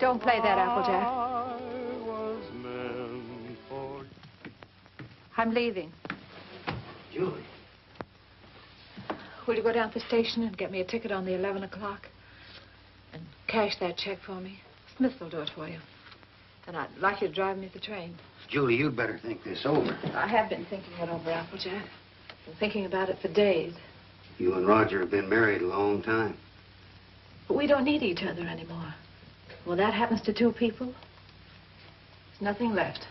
Don't play that, Applejack. I'm leaving. Julie. Will you go down to the station and get me a ticket on the 11 o'clock? And cash that check for me? Smith will do it for you. And I'd like you to drive me to the train. Julie, you'd better think this over. I have been thinking it over, Applejack. Been thinking about it for days. You and Roger have been married a long time. But we don't need each other anymore. When that happens to two people, there's nothing left.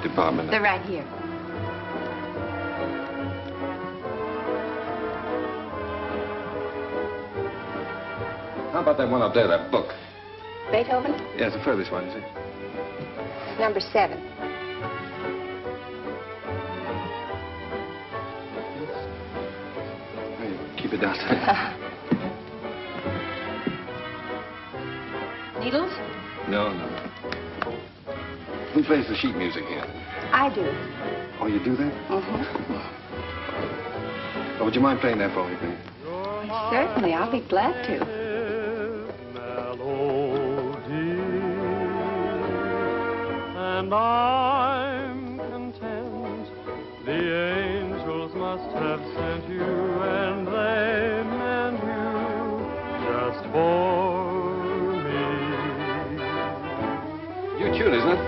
Department. They're right here. How about that one up there, that book? Beethoven? Yeah, it's the furthest one, is it? Number 7. Hey, keep it downstairs. Needles? No. Who plays the sheet music here? I do. Oh, you do that? Mm-hmm. Oh, would you mind playing that for me, please? Certainly, I'll be glad to. And I'm content. The angels must have sent you, and they meant you just for me. New tune, isn't it?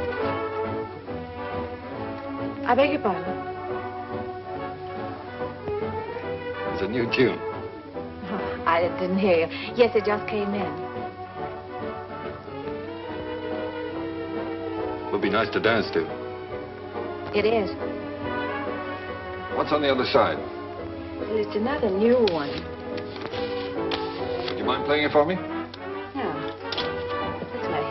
I beg your pardon? It's a new tune. Oh, I didn't hear you. Yes, it just came in. Would be nice to dance to. It is. What's on the other side? Well, it's another new one. Would you mind playing it for me? Yeah. This way.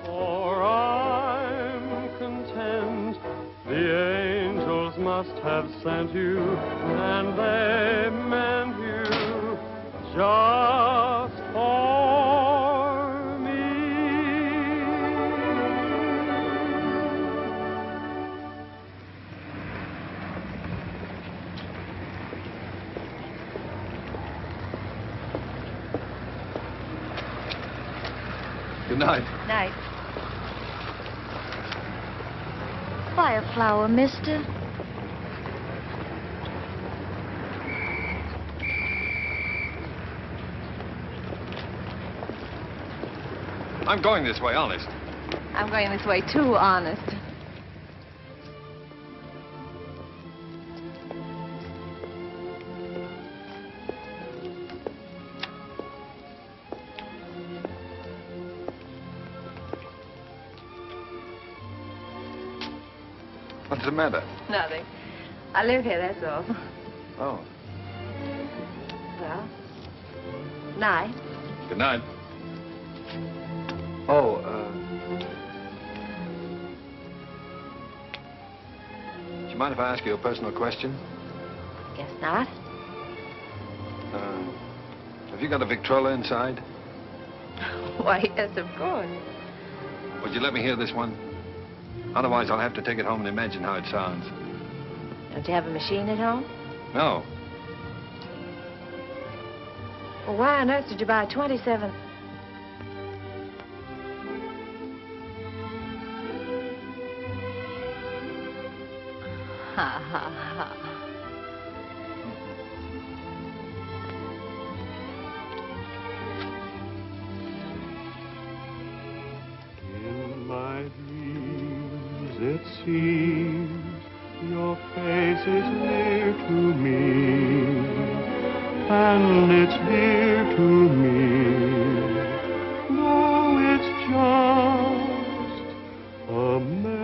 For I'm content. The angels must have sent you, and they meant you just for me. Good night. Night. Buy a flower, mister. I'm going this way, honest. I'm going this way too, honest. What's the matter? Nothing. I live here, that's all. Oh. Well, night. Good night. Oh, do you mind if I ask you a personal question? Guess not. Have you got a Victrola inside? Why, yes, of course. Would you let me hear this one? Otherwise, I'll have to take it home and imagine how it sounds. Don't you have a machine at home? No. Well, why on earth did you buy a 27? Ha, ha, ha. In my dreams, it seems your face is near to me, and it's dear to me, though it's just a memory.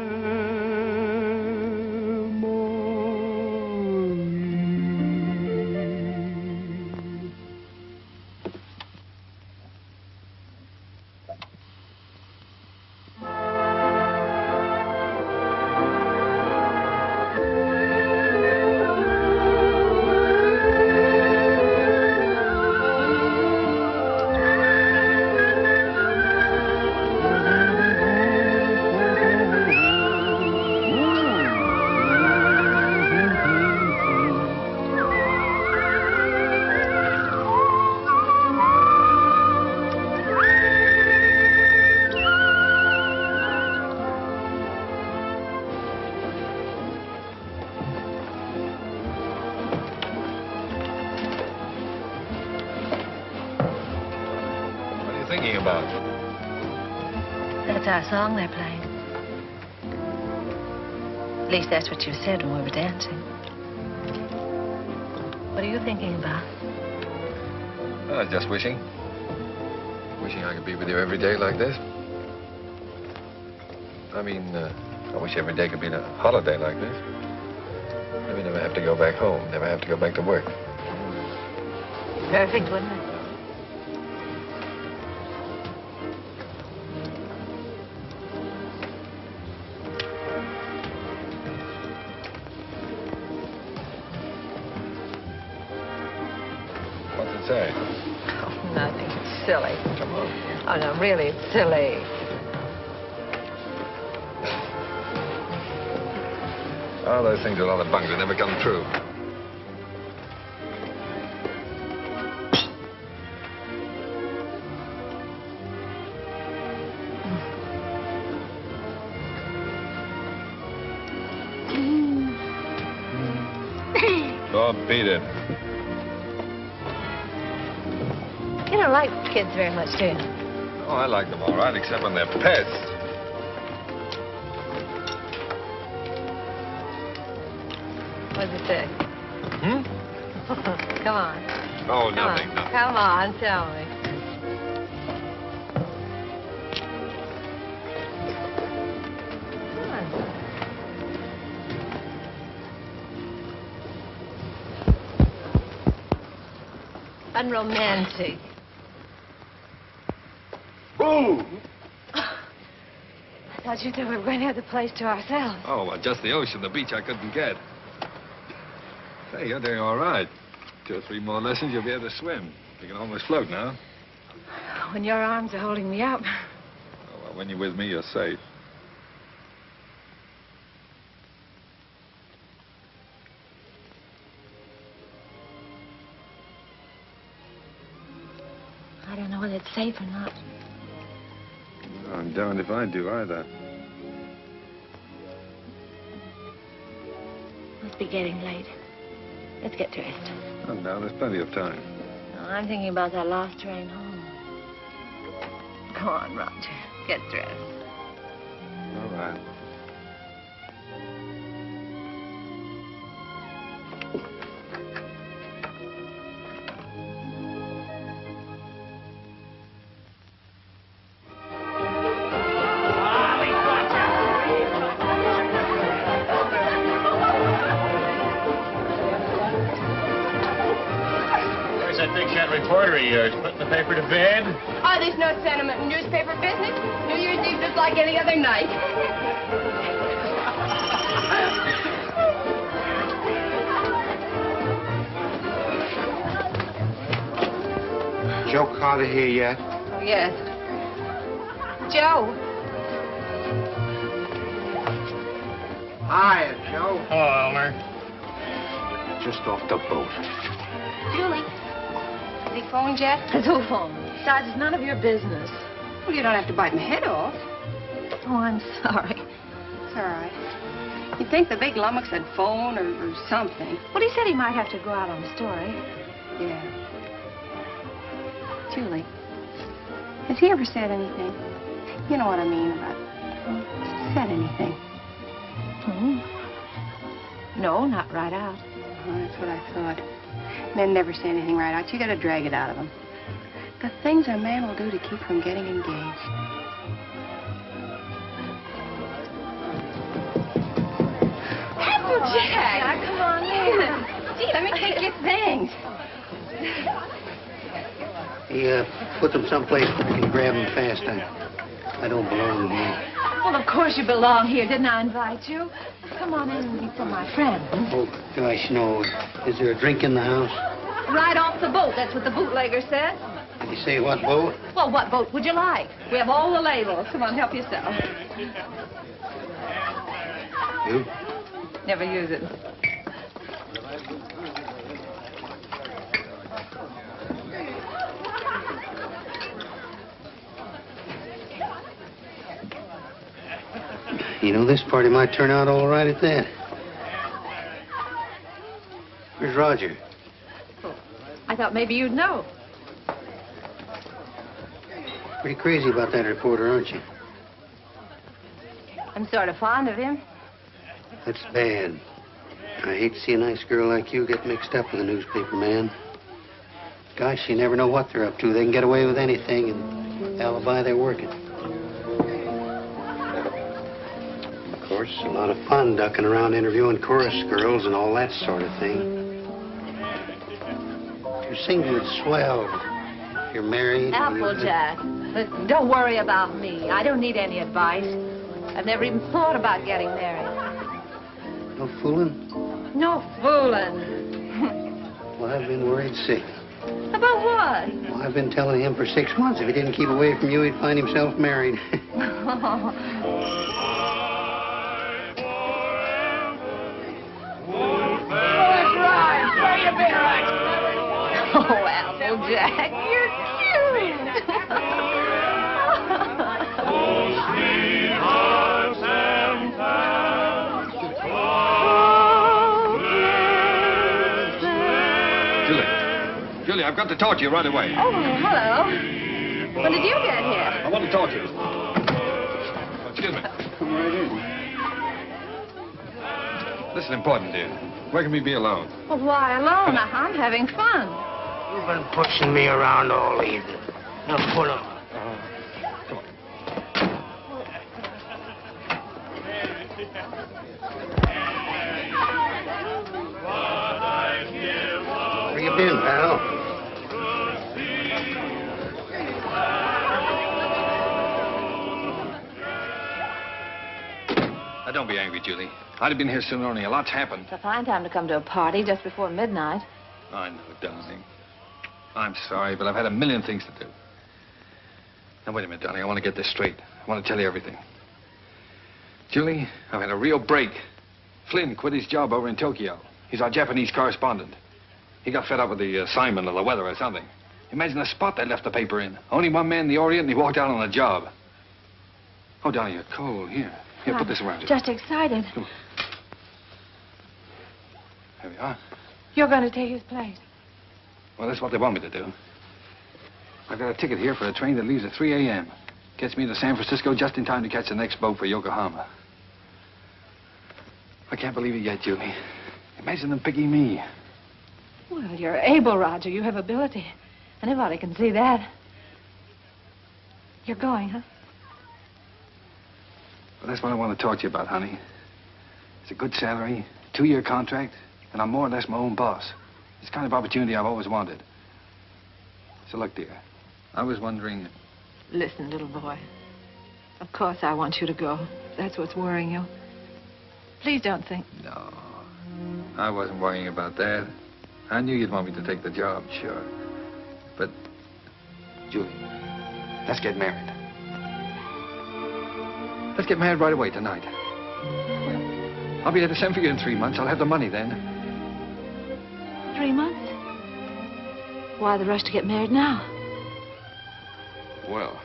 That's our song they're playing. At least that's what you said when we were dancing. What are you thinking about? Just wishing. Wishing I could be with you every day like this. I mean, I wish every day could be a holiday like this. Then we never have to go back home, never have to go back to work. Perfect, wouldn't it? What's it say? Oh, nothing. It's silly. Come on. Oh, no, really, it's silly. Oh, those things are a lot of bunk. They never come true. Oh, beat it. You don't like kids very much, do you? Oh, I like them all right, except when they're pets. What does it say? Hmm? Come on. Oh, nothing, nothing. Come on, tell me. Come on. Unromantic. Boo! I thought you said we were going to have the place to ourselves. Oh, well, just the ocean, the beach I couldn't get. Say, you're doing all right. 2 or 3 more lessons, you'll be able to swim. You can almost float now. When your arms are holding me up. Oh, well, when you're with me, you're safe. I don't know whether it's safe or not. I'm darned if I do either. Must be getting late. Let's get dressed. Oh, no, there's plenty of time. No, I'm thinking about that last train home. Come on, Roger. Get dressed. All right. Reporter of yours putting the paper to bed? Oh, there's no sentiment in newspaper business. New Year's Eve just like any other night. Joe Carter here yet? Oh, yes. Joe. Hiya, Joe. Hello, Elmer. Just off the boat. Julie. Has he phoned yet? Who phoned? Besides, it's none of your business. Well, you don't have to bite my head off. Oh, I'm sorry. It's all right. You'd think the big lummox had phoned or something. Well, he said he might have to go out on a story. Yeah. Julie, has he ever said anything? You know what I mean about said anything? No, not right out. Oh, that's what I thought. Men never say anything right out. You got to drag it out of them. The things a man will do to keep from getting engaged. Applejack! Yeah, come on in. Gee, let me take your things. He put them someplace where I can grab them fast. I don't belong here. Well, of course you belong here. Didn't I invite you? Come on in and meet some of my friends. Oh, gosh, no. Is there a drink in the house? Right off the boat. That's what the bootlegger said. Did he say what boat? Well, what boat would you like? We have all the labels. Come on, help yourself. You? Never use it. You know, this party might turn out all right at that. Where's Roger? Oh, I thought maybe you'd know. Pretty crazy about that reporter, aren't you? I'm sort of fond of him. That's bad. I hate to see a nice girl like you get mixed up with a newspaper man. Gosh, you never know what they're up to. They can get away with anything and alibi they're working. Of course, a lot of fun ducking around interviewing chorus girls and all that sort of thing. You're single, it's swell. You're married. Applejack. Listen, don't worry about me. I don't need any advice. I've never even thought about getting married. No fooling? No fooling. Well, I've been worried sick. About what? Well, I've been telling him for 6 months if he didn't keep away from you, he'd find himself married. Oh, Applejack, you're cute. Julie, I've got to talk to you right away. Oh, hello. When did you get here? I want to talk to you. Excuse me. Come right in. This is important, dear. Where can we be alone? Well, why alone? I'm having fun. You've been pushing me around all evening. Now, pull up. Come on. Where you been, pal? Now, don't be angry, Julie. I'd have been here sooner, only a lot's happened. It's a fine time to come to a party just before midnight. I know, darling. I'm sorry, but I've had a million things to do. Now, wait a minute, darling. I want to get this straight. I want to tell you everything. Julie, I've had a real break. Flynn quit his job over in Tokyo. He's our Japanese correspondent. He got fed up with the assignment or the weather or something. Imagine the spot they left the paper in. Only one man in the Orient, and he walked out on the job. Oh, darling, you're cold. Here, put this around you. Just excited. Come on. Here we are. You're going to take his place. Well, that's what they want me to do. I've got a ticket here for a train that leaves at 3 a.m. Gets me to San Francisco just in time to catch the next boat for Yokohama. I can't believe it yet, Julie. Imagine them picking me. Well, you're able, Roger. You have ability. Anybody can see that. You're going, huh? Well, that's what I want to talk to you about, honey. It's a good salary, 2-year contract, and I'm more or less my own boss. It's the kind of opportunity I've always wanted. So look, dear, I was wondering... Listen, little boy. Of course I want you to go. That's what's worrying you. Please don't think... No, I wasn't worrying about that. I knew you'd want me to take the job, sure. But, Julie, let's get married. Let's get married right away tonight. I'll be at the send for you in 3 months. I'll have the money then. 3 months? Why the rush to get married now? Well,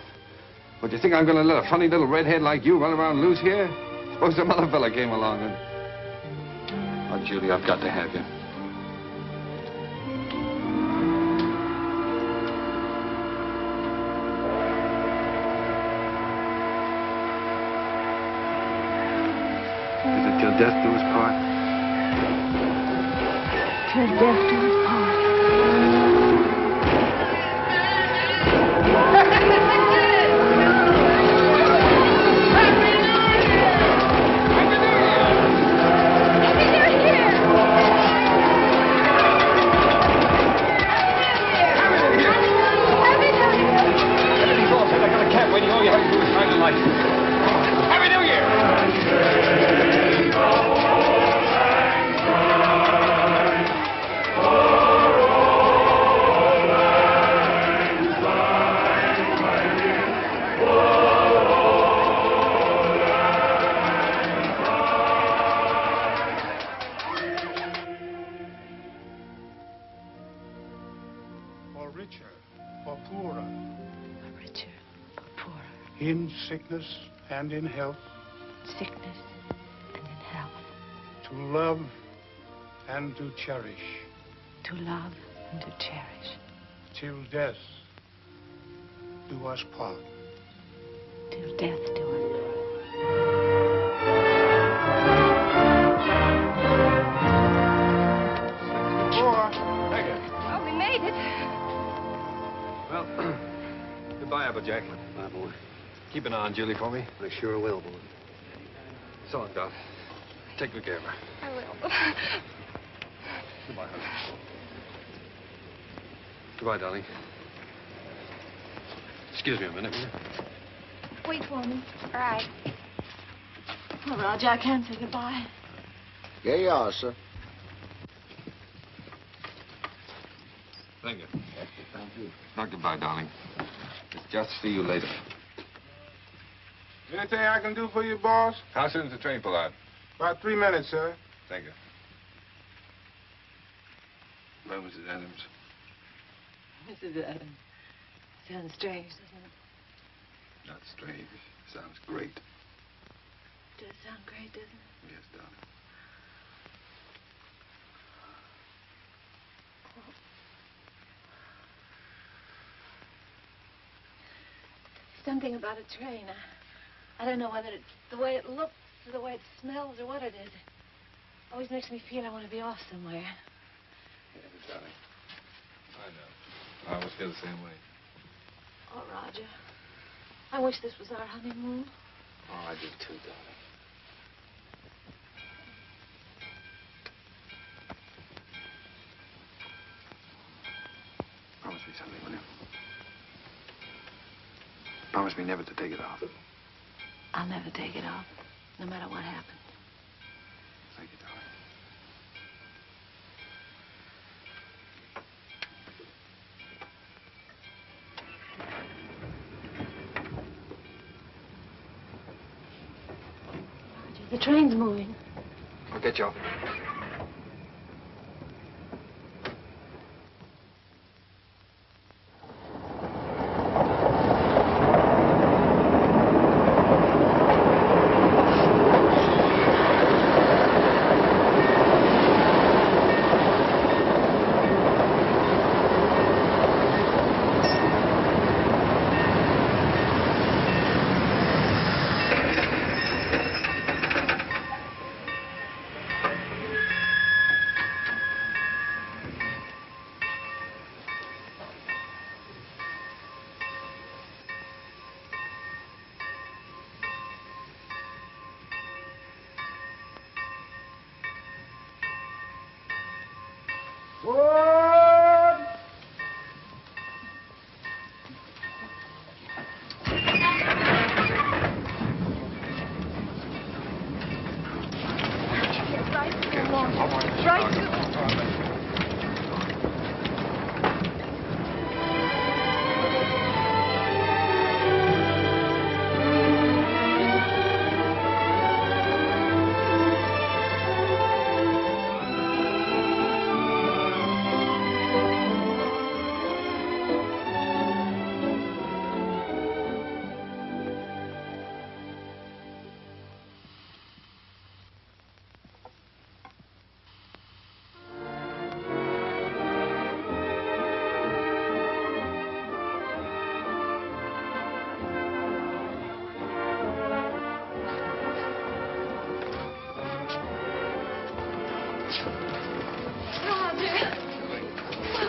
what, do you think I'm going to let a funny little redhead like you run around loose here? Suppose some other fella came along and... Oh, Julie, I've got to have you. Is it till death do us part? Till death do us part. Happy New Year! Or richer, or poorer, Richer, poorer, in sickness and in health, sickness and in health. to love and to cherish, To love and to cherish. till death do us part. Till death do us part. Thank you. Oh, we made it. Well, goodbye, Applejack. Bye, boy. Keep an eye on Julie for me. I sure will, boy. So long, Doc. Take good care of her. I will. Goodbye, honey. Goodbye, darling. Excuse me a minute, will you? Wait for me. All right. Oh, Roger, I can't say goodbye. Here you are, sir. Thank you. Thank you. Not goodbye, darling. Just see you later. Anything I can do for you, boss? How soon does the train pull out? About 3 minutes, sir. Thank you. Well, Mrs. Adams. Mrs. Adams. Sounds strange, doesn't it? Not strange. Sounds great. Does sound great, doesn't it? Yes, darling. Something about a train. I don't know whether it's the way it looks or the way it smells or what it is. It always makes me feel I want to be off somewhere. Yes, darling. I know. I always feel the same way. Oh, Roger. I wish this was our honeymoon. Oh, I do too, darling. Promise me something, will you? Promise me never to take it off. I'll never take it off, no matter what happens. Thank you, darling. Roger, the train's moving. I'll get you off.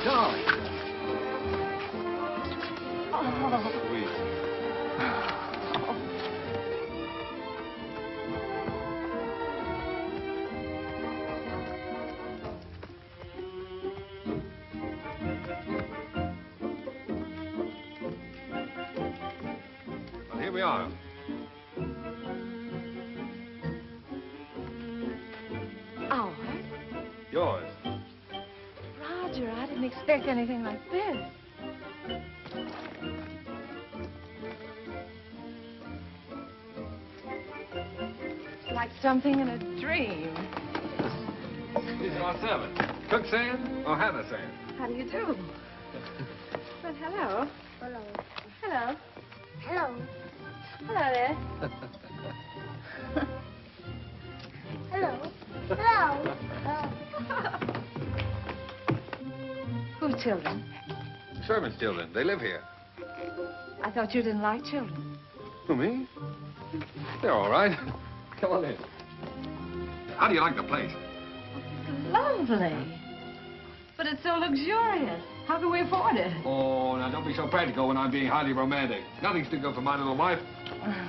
darling. Oh. Sweet. Well, here we are. Ours? Yours. Roger, I didn't expect anything like this. It's like something in a dream. These are our servants. Cook saying or Hannah saying? How do you do? Well, hello. Hello. Hello. Hello. Hello there. Hello. Hello. Whose children? Servants' children. They live here. I thought you didn't like children. Who, me? They're all right. Come on in. How do you like the place? It's lovely. But it's so luxurious. How can we afford it? Oh, now don't be so practical when I'm being highly romantic. Nothing's too good for my little wife.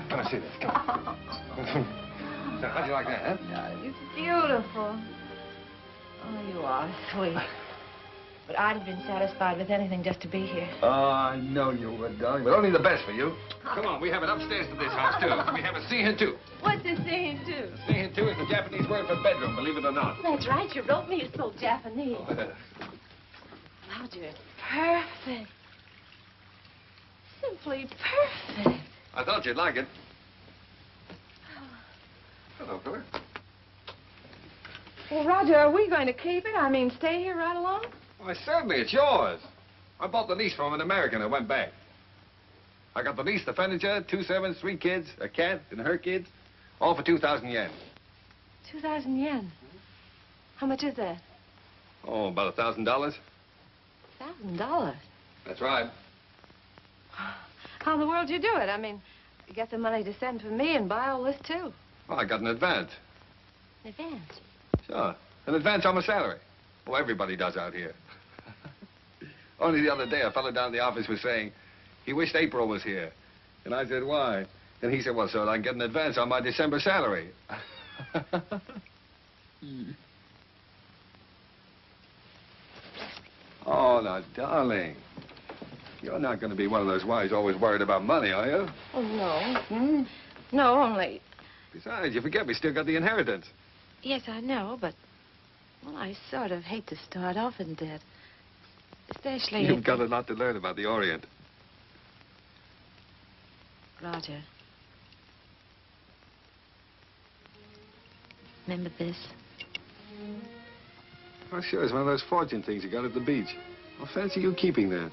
Come on, see this. Come on. So, how do you like that, huh? Darling, it's beautiful. Oh, you are sweet. But I'd have been satisfied with anything just to be here. Oh, I know you would, darling, but only the best for you. Come on, we have it upstairs to this house, too. We have a Sininiho. What's a scene, too? Sininiho is the Japanese word for bedroom, believe it or not. That's right. You wrote me. It's so Japanese. Roger, it's perfect. Simply perfect. I thought you'd like it. Hello, fella. Well, Roger, are we going to keep it? I mean, stay here right along? Why, certainly, it's yours. I bought the lease from an American that went back. I got the lease, the furniture, 2 servants, 3 kids, a cat, and her kids, all for 2,000 yen. 2,000 yen. How much is that? Oh, about $1,000. $1,000. That's right. How in the world do you do it? I mean, you get the money to send for me and buy all this, too. Well, I got an advance. In advance. Sure. An advance on my salary. Well, everybody does out here. Only the other day, a fellow down at the office was saying he wished April was here. And I said, why? And he said, well, so I can get an advance on my December salary. Oh, now, darling. You're not going to be one of those wives always worried about money, are you? Oh, no. No, only... Besides, you forget we still got the inheritance. Yes, I know, but... Well, I sort of hate to start off in debt. Especially You've got a lot to learn about the Orient. Roger. Remember this? Oh, sure, it's one of those fortune things you got at the beach. Well, fancy you keeping that.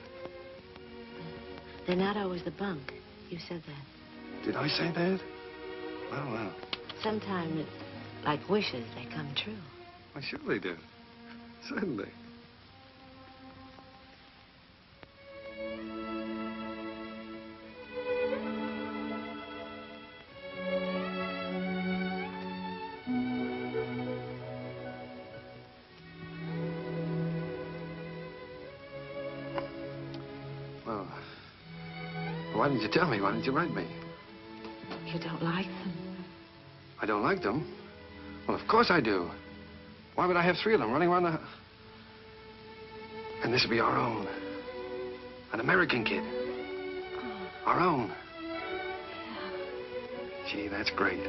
They're not always the bunk. You said that. Did I say that? Well. Sometimes it's like wishes, they come true. Why, sure they do. Certainly. Well, why didn't you tell me? Why didn't you write me? You don't like them? I don't like them? Well, of course I do. Why would I have 3 of them running around the... And this would be our own. An American kid. Our own. Gee, that's great.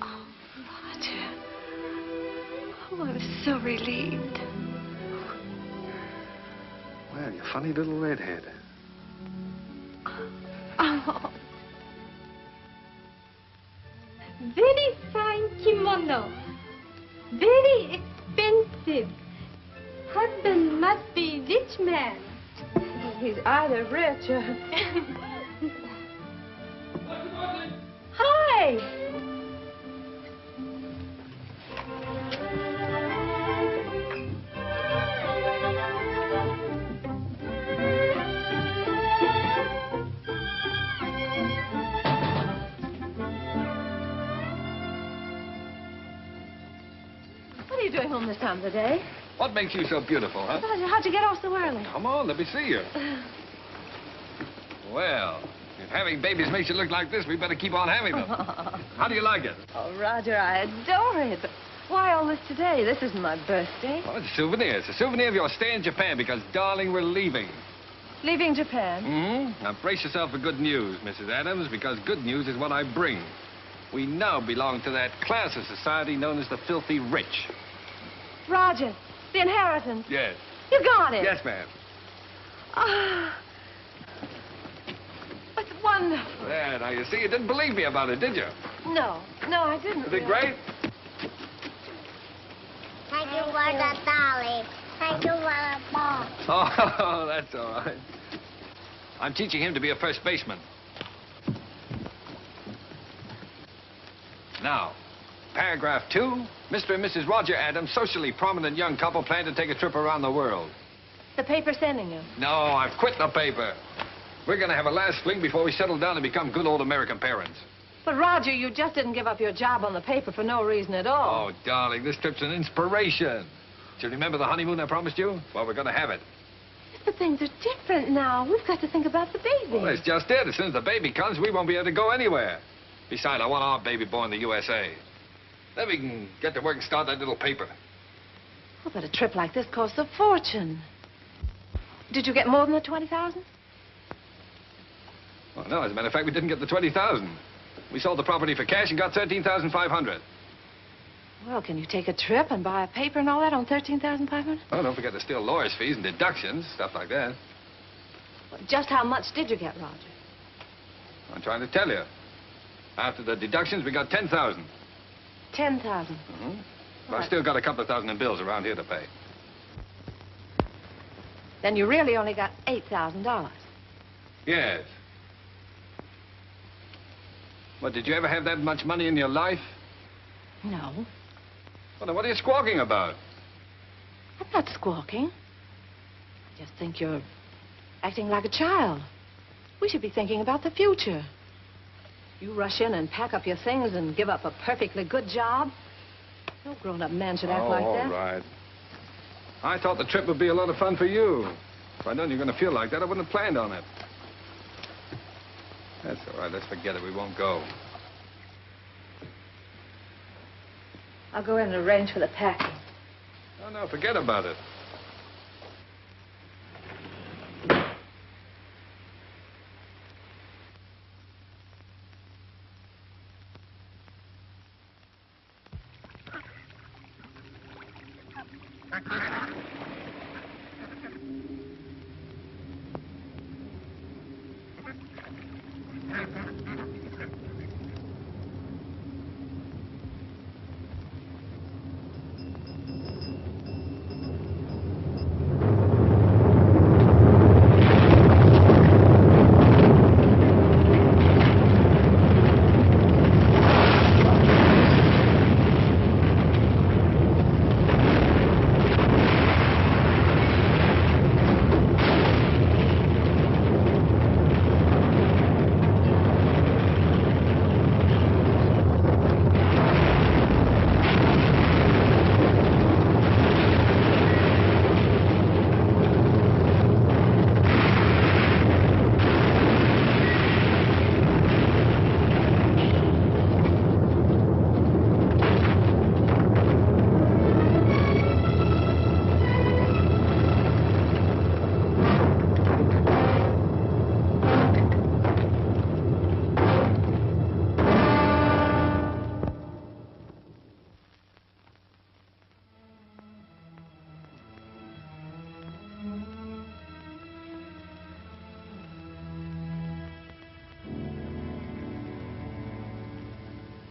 Oh, Roger. Oh, I'm so relieved. Well, you funny little redhead. Oh. Very fine kimono. Very expensive. Husband must be rich man. He's either rich or... Hi. What are you doing home this time of the day? What makes you so beautiful, huh? Roger, how'd you get off so early? Come on, let me see you. Well, if having babies makes you look like this, we better keep on having them. How do you like it? Oh, Roger, I adore it. But why all this today? This isn't my birthday. Well, it's a souvenir. It's a souvenir of your stay in Japan because, darling, we're leaving. Leaving Japan? Mm-hmm. Now, brace yourself for good news, Mrs. Adams, because good news is what I bring. We now belong to that class of society known as the filthy rich. Roger, the inheritance. Yes. You got it. Yes, ma'am. Ah. That's wonderful. There, now, you see, you didn't believe me about it, did you? No, I didn't. Is it great? Thank you for the dolly. Thank you for the ball. Oh, that's all right. I'm teaching him to be a first baseman. Now, paragraph 2. Mr. and Mrs. Roger Adams, socially prominent young couple, plan to take a trip around the world. The paper's sending you. No, I've quit the paper. We're going to have a last fling before we settle down and become good old American parents. But, Roger, you just didn't give up your job on the paper for no reason at all. Oh, darling, this trip's an inspiration. Do you remember the honeymoon I promised you? Well, we're going to have it. But things are different now. We've got to think about the baby. Well, that's just it. As soon as the baby comes, we won't be able to go anywhere. Besides, I want our baby born in the USA. Then we can get to work and start that little paper. Oh, but a trip like this costs a fortune. Did you get more than the 20,000? Well, no, as a matter of fact, we didn't get the 20,000. We sold the property for cash and got 13,500. Well, can you take a trip and buy a paper and all that on 13,500? Oh, don't forget there's still lawyer's fees and deductions, stuff like that. Well, just how much did you get, Roger? I'm trying to tell you. After the deductions, we got 10,000. 10,000. Mm-hmm. But I've still got a couple of thousand in bills around here to pay. Then you really only got $8,000. Yes. But did you ever have that much money in your life? No. Well, then what are you squawking about? I'm not squawking. I just think you're acting like a child. We should be thinking about the future. You rush in and pack up your things and give up a perfectly good job. No grown-up man should act like that. All right. I thought the trip would be a lot of fun for you. If I'd known you were going to feel like that, I wouldn't have planned on it. That's all right. Let's forget it. We won't go. I'll go in and arrange for the packing. Oh, no, forget about it.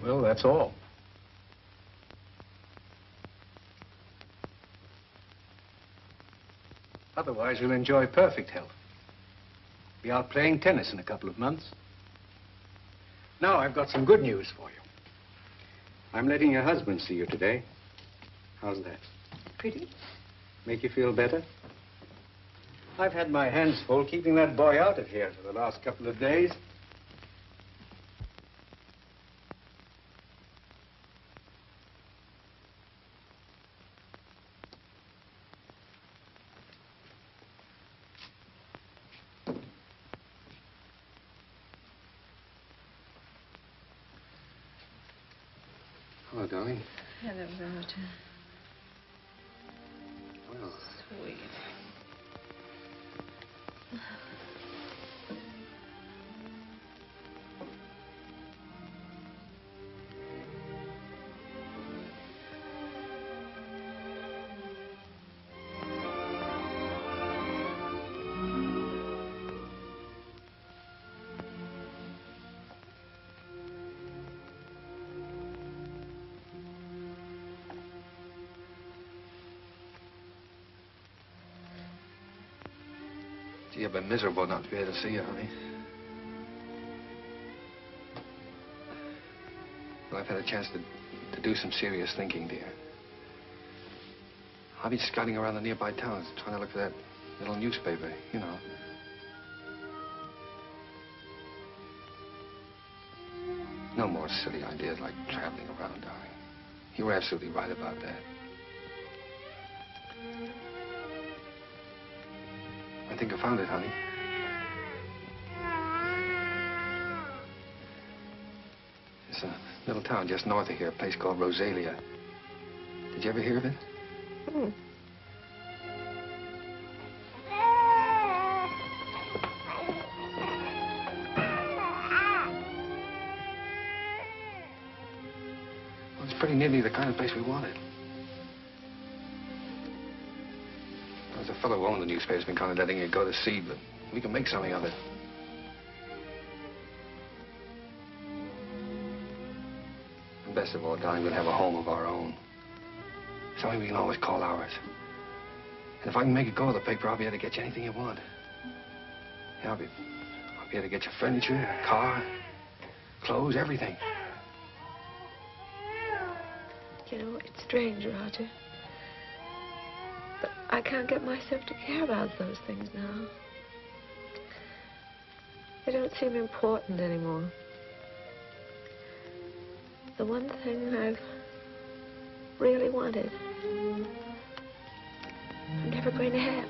Well, that's all. Otherwise, you'll enjoy perfect health. Be out playing tennis in a couple of months. Now, I've got some good news for you. I'm letting your husband see you today. How's that? Pretty? Make you feel better? I've had my hands full keeping that boy out of here for the last couple of days. Hello, darling. Hello, Roger. Well, Sweet. gee, I've been miserable not to be able to see you, honey. Well, I've had a chance to do some serious thinking, dear. I've been scouting around the nearby towns, trying to look for that little newspaper, you know. No more silly ideas like traveling around, darling. You were absolutely right about that. I think I found it, honey. It's a little town just north of here, a place called Rosalia. Did you ever hear of it? Hmm. Well, it's pretty nearly the kind of place we wanted. There's a fellow who owned the newspaper's been kind of letting it go to seed, but we can make something of it. And best of all, darling, we'll have a home of our own. Something we can always call ours. And if I can make it go with the paper, I'll be able to get you anything you want. Yeah, I'll be able to get you furniture, a car, clothes, everything. You know, it's strange, Roger. But I can't get myself to care about those things now. They don't seem important anymore. The one thing I've really wanted, I'm never going to have.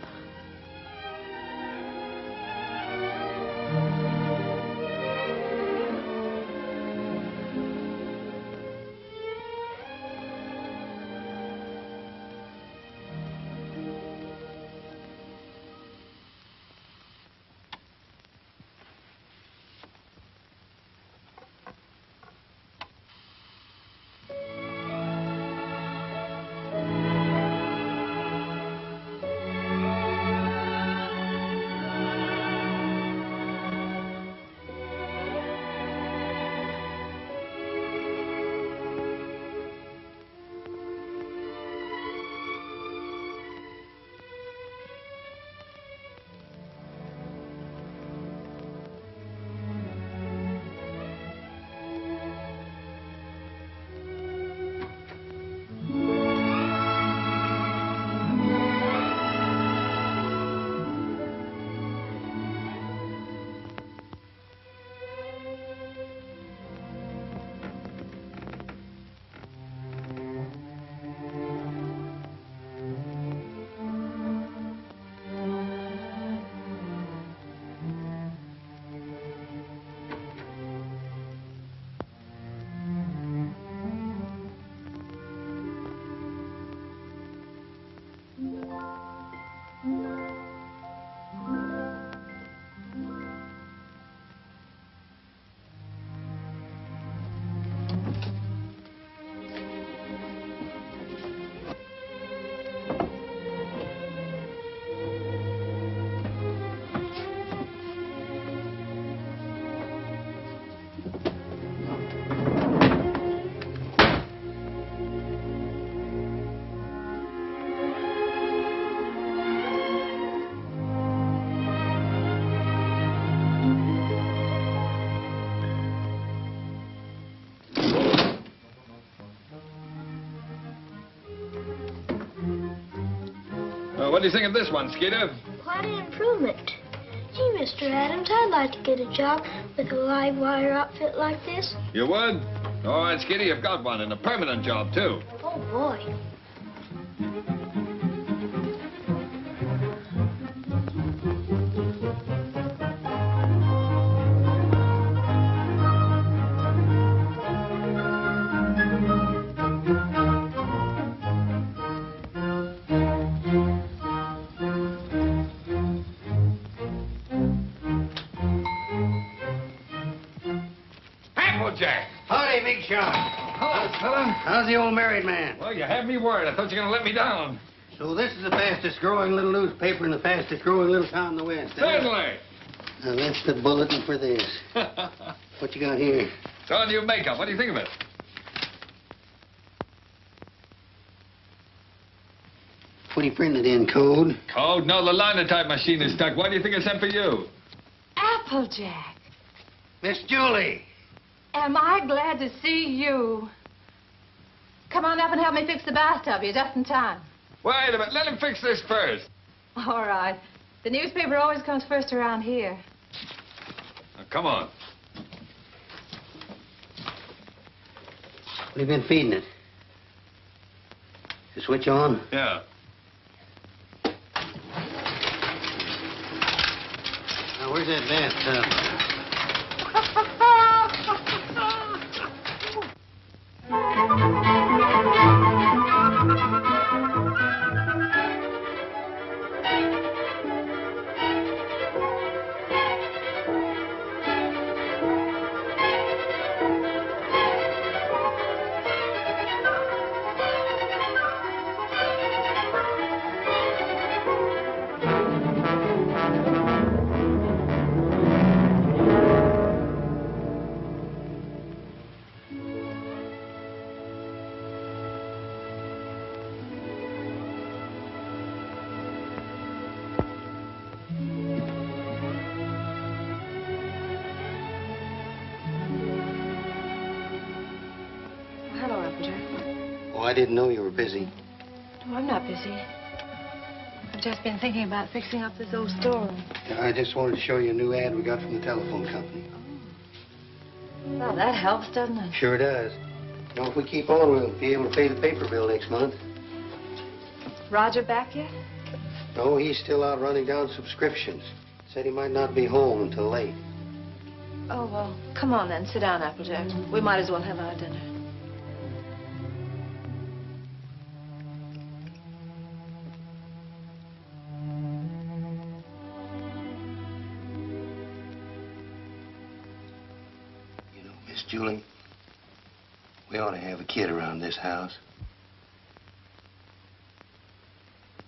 What do you think of this one, Skeeter? Quite an improvement. Gee, Mr. Adams, I'd like to get a job with a live wire outfit like this. You would? All right, Skeeter, you've got one, and a permanent job, too. Oh, boy. Applejack. Howdy, Big Shot. Hello, fella. How's the old married man? Well, you had me worried. I thought you were going to let me down. So this is the fastest growing little newspaper in the fastest growing little town in the West. eh? Certainly. Now, that's the bulletin for this. What you got here? It's all new makeup. What do you think of it? What do you print it in, code? Code? No, the linotype machine is stuck. Why do you think I sent for you? Applejack, Miss Julie. am I glad to see you. Come on up and help me fix the bathtub. You're just in time. Wait a minute. Let him fix this first. All right. The newspaper always comes first around here. Now, come on. What have you been feeding it? The switch on? Yeah. Now, where's that bathtub? Hello, Applejack. Oh, I didn't know you were busy. Oh, I'm not busy. I've just been thinking about fixing up this old storeroom. I just wanted to show you a new ad we got from the telephone company. Well, that helps, doesn't it? Sure does. You know, if we keep on, we'll be able to pay the paper bill next month. Roger back yet? No, he's still out running down subscriptions. Said he might not be home until late. Oh, well, come on then. Sit down, Applejack. We might as well have our dinner. You know, Miss Julie, we ought to have a kid around this house.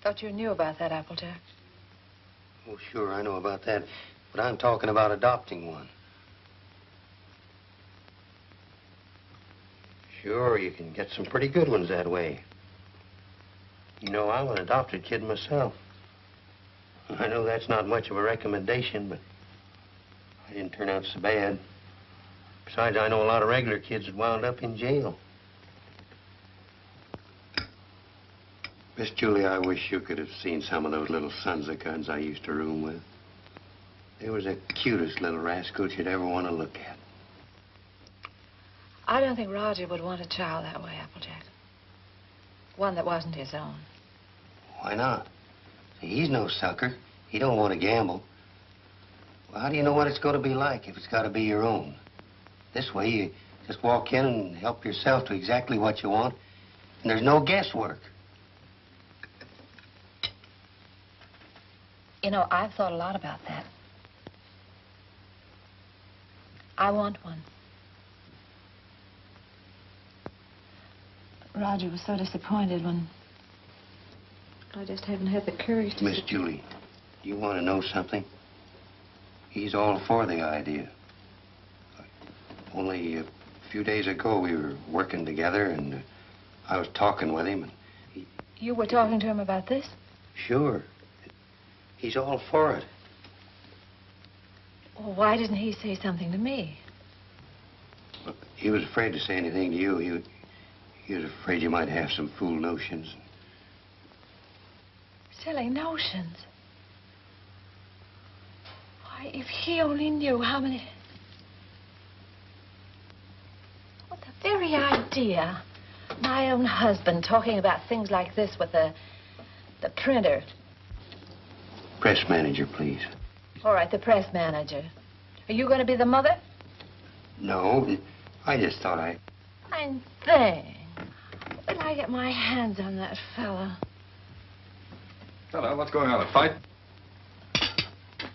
Thought you knew about that, Applejack. Oh, sure, I know about that. But I'm talking about adopting one. Sure, you can get some pretty good ones that way. You know, I'm an adopted kid myself. I know that's not much of a recommendation, but I didn't turn out so bad. Besides, I know a lot of regular kids that wound up in jail. Miss Julie, I wish you could have seen some of those little sons of guns I used to room with. They was the cutest little rascals you'd ever want to look at. I don't think Roger would want a child that way, Applejack. One that wasn't his own. Why not? See, he's no sucker. He don't want to gamble. Well, how do you know what it's going to be like if it's got to be your own? This way, you just walk in and help yourself to exactly what you want, and there's no guesswork. You know, I've thought a lot about that. I want one. Roger was so disappointed when I just haven't had the courage to... Miss Julie, you want to know something? He's all for the idea. Only a few days ago, we were working together, and I was talking with him, and he... You were talking to him about this? Sure. He's all for it. Well, why didn't he say something to me? Look, he was afraid to say anything to you. He was afraid you might have some fool notions. Silly notions. Why, if he only knew how many... What, the very idea. My own husband talking about things like this with the printer. Press manager, please. All right, the press manager. Are you going to be the mother? No, I just thought I... Fine thing. When I get my hands on that fella. Hello, what's going on? A fight?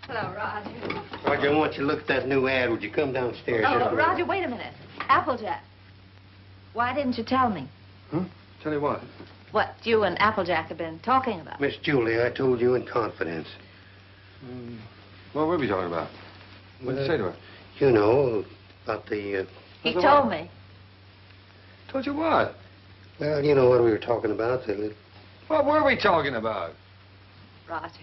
Hello, Roger. Roger, I want you to look at that new ad. Would you come downstairs? Oh, Roger, wait a minute. Applejack. Why didn't you tell me? Huh? Tell you what? What you and Applejack have been talking about. Miss Julie, I told you in confidence. What were we talking about? What did you say to her? You know, about the... He told me. Told you what? Well, you know what we were talking about. What were we talking about? Roger,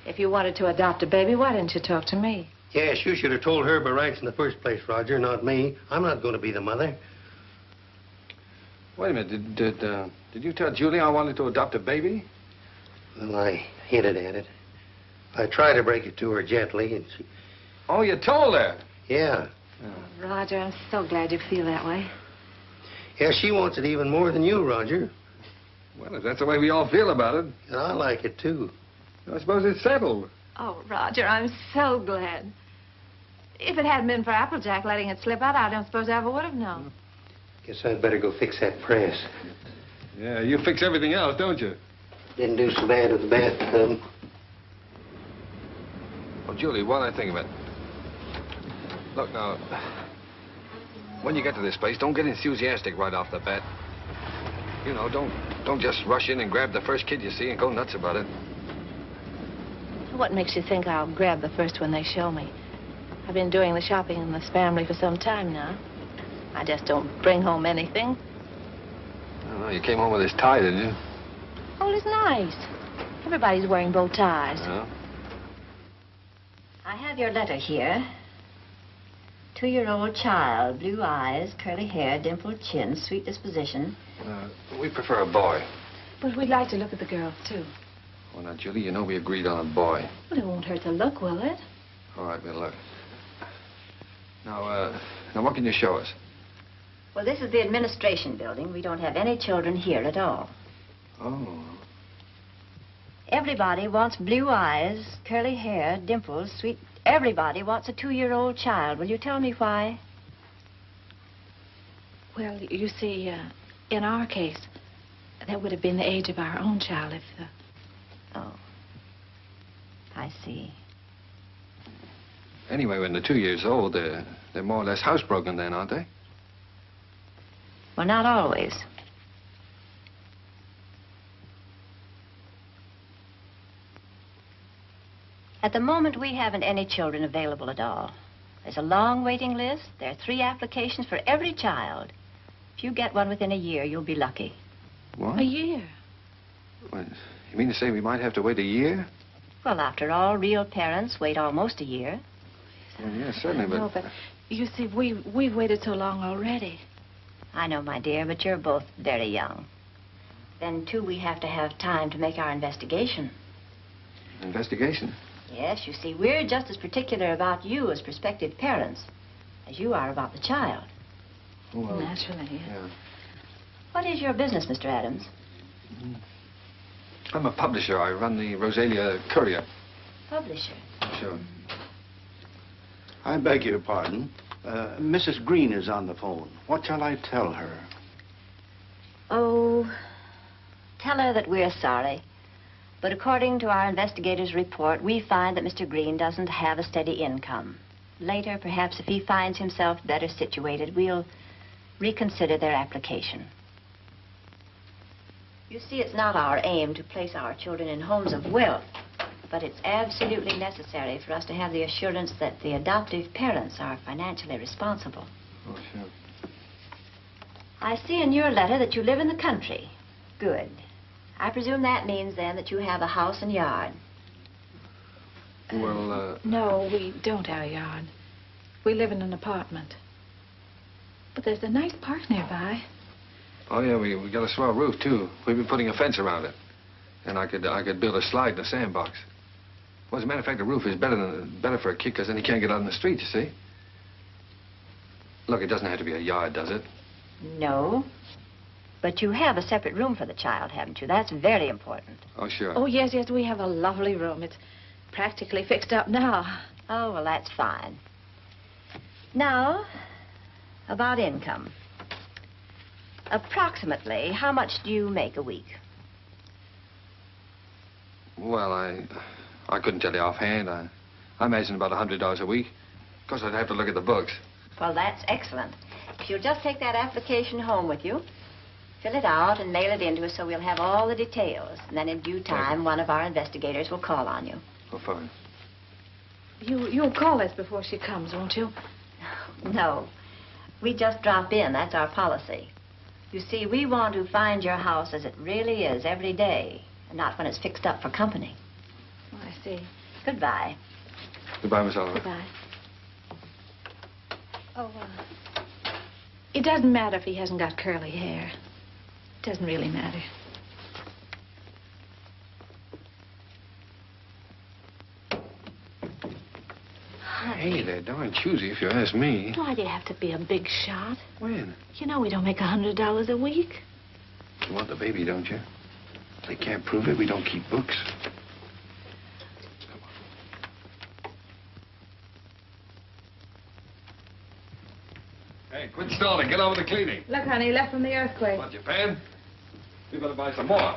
if you wanted to adopt a baby, why didn't you talk to me? Yes, you should have told her by rights in the first place, Roger, not me. I'm not going to be the mother. Wait a minute. Did you tell Julie I wanted to adopt a baby? Well, I hinted at it. I tried to break it to her gently, and she... Oh, you told her? Yeah. Oh, Roger, I'm so glad you feel that way. Yeah, she wants it even more than you, Roger. Well, if that's the way we all feel about it. And I like it, too. I suppose it's settled. Oh, Roger, I'm so glad. If it hadn't been for Applejack letting it slip out, I don't suppose I ever would have known. Guess I'd better go fix that press. Yeah, you fix everything else, don't you? Didn't do so bad with the bathtub. Well, Julie, while I think of it, look now, when you get to this place, don't get enthusiastic right off the bat. You know, don't just rush in and grab the first kid you see and go nuts about it. What makes you think I'll grab the first one they show me? I've been doing the shopping in this family for some time now. I just don't bring home anything. I don't know, you came home with this tie, didn't you? Oh, it's nice. Everybody's wearing bow ties. Yeah. I have your letter here. 2-year-old child, blue eyes, curly hair, dimpled chin, sweet disposition. We prefer a boy. But we'd like to look at the girls, too. Well, now, Julie, you know we agreed on a boy. Well, it won't hurt to look, will it? All right, we'll look. Now, what can you show us? Well, this is the administration building. We don't have any children here at all. Oh. Everybody wants blue eyes, curly hair, dimples, sweet... Everybody wants a 2-year-old child. Will you tell me why? Well, you see, in our case, that would have been the age of our own child if... Oh. I see. Anyway, when they're 2 years old, they're more or less housebroken then, aren't they? Well, not always. At the moment, we haven't any children available at all. There's a long waiting list. There are 3 applications for every child. If you get one within a year, you'll be lucky. What? A year? What, you mean to say we might have to wait a year? Well, after all, real parents wait almost a year. Well, yeah, certainly, but... No, but you see, we've waited so long already. I know, my dear, but you're both very young. Then, too, we have to have time to make our investigation. Investigation? Yes, you see, we're just as particular about you as prospective parents as you are about the child. Well, naturally, yes. Yeah. What is your business, Mr. Adams? I'm a publisher. I run the Rosalia Courier. Publisher. Sure. I beg your pardon. Mrs. Green is on the phone. What shall I tell her? Oh, tell her that we're sorry. But according to our investigator's report, we find that Mr. Green doesn't have a steady income. Later, perhaps if he finds himself better situated, we'll reconsider their application. You see, it's not our aim to place our children in homes of wealth, but it's absolutely necessary for us to have the assurance that the adoptive parents are financially responsible. Oh, sure. I see in your letter that you live in the country. Good. I presume that means, then, that you have a house and yard. Well, No, we don't have a yard. We live in an apartment. But there's a nice park nearby. Oh, yeah, we got a swell roof, too. We've been putting a fence around it. And I could build a slide in a sandbox. Well, as a matter of fact, the roof is better for a kid, because then he can't get out in the street, you see. Look, it doesn't have to be a yard, does it? No. But you have a separate room for the child, haven't you? That's very important. Oh, sure. Oh, yes, we have a lovely room. It's practically fixed up now. Oh, well, that's fine. Now, about income. Approximately, how much do you make a week? Well, I couldn't tell you offhand. I imagine about $100 a week. Of course, I'd have to look at the books. Well, that's excellent. If you'll just take that application home with you, fill it out and mail it in to us so we'll have all the details. And then in due time, one of our investigators will call on you. Oh, fine. You'll call us before she comes, won't you? No. We just drop in. That's our policy. You see, we want to find your house as it really is every day, and not when it's fixed up for company. Oh, I see. Goodbye. Goodbye, Miss Oliver. Goodbye. Oh, it doesn't matter if he hasn't got curly hair. It doesn't really matter. Hey, they're darn choosy if you ask me. Why do you have to be a big shot? When? You know we don't make $100 a week. You want the baby, don't you? If they can't prove it, we don't keep books. Come on. Hey, quit stalling. Get on with the cleaning. Look, honey, he left from the earthquake. What, Japan? We better buy some more.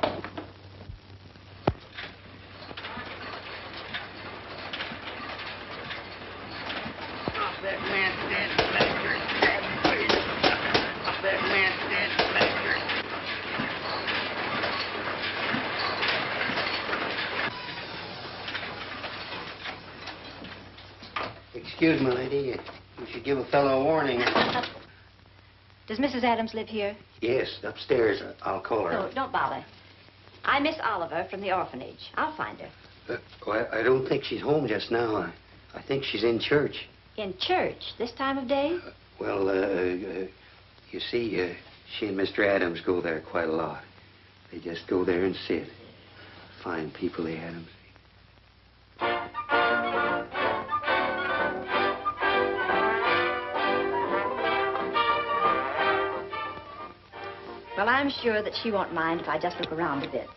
Excuse me, lady. You should give a fellow a warning. Does Mrs. Adams live here? Yes, upstairs. I'll call her. No, don't bother. I'm Miss Oliver from the orphanage. I'll find her. Well, I don't think she's home just now. I think she's in church. In church? This time of day? You see, she and Mr. Adams go there quite a lot. They just go there and sit. Fine people, the Adams. Well, I'm sure that she won't mind if I just look around a bit.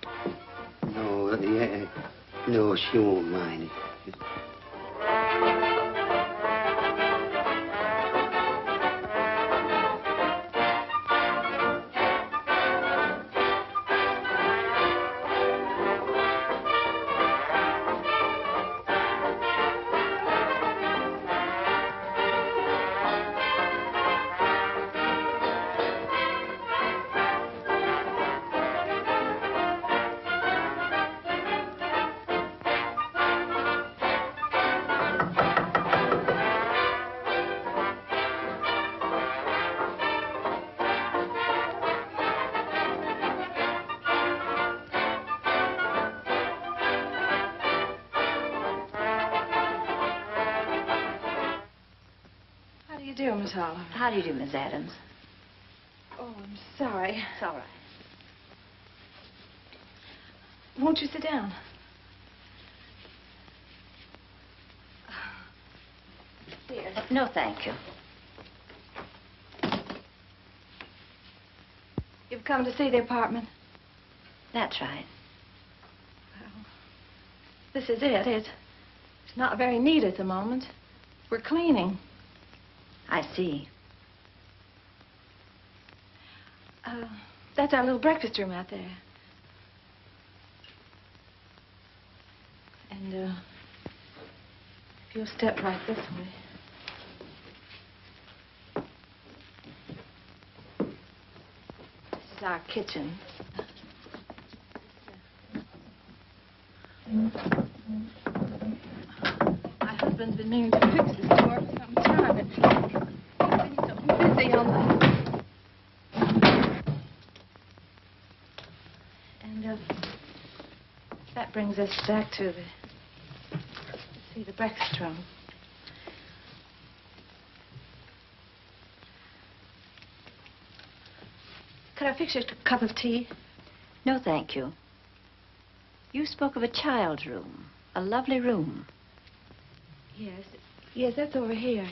No, she won't mind. Miss Oliver. How do you do, Miss Adams? Oh, I'm sorry. It's all right. Won't you sit down? Dear. No, thank you. You've come to see the apartment? That's right. Well, this is it. It's not very neat at the moment. We're cleaning. I see. That's our little breakfast room out there. And, if you'll step right this way. This is our kitchen. My husband's been meaning to fix this door for some time. He's been so busy on the... And, that brings us back to the breakfast room. Could I fix you a cup of tea? No, thank you. You spoke of a child's room, a lovely room. Yes, that's over here.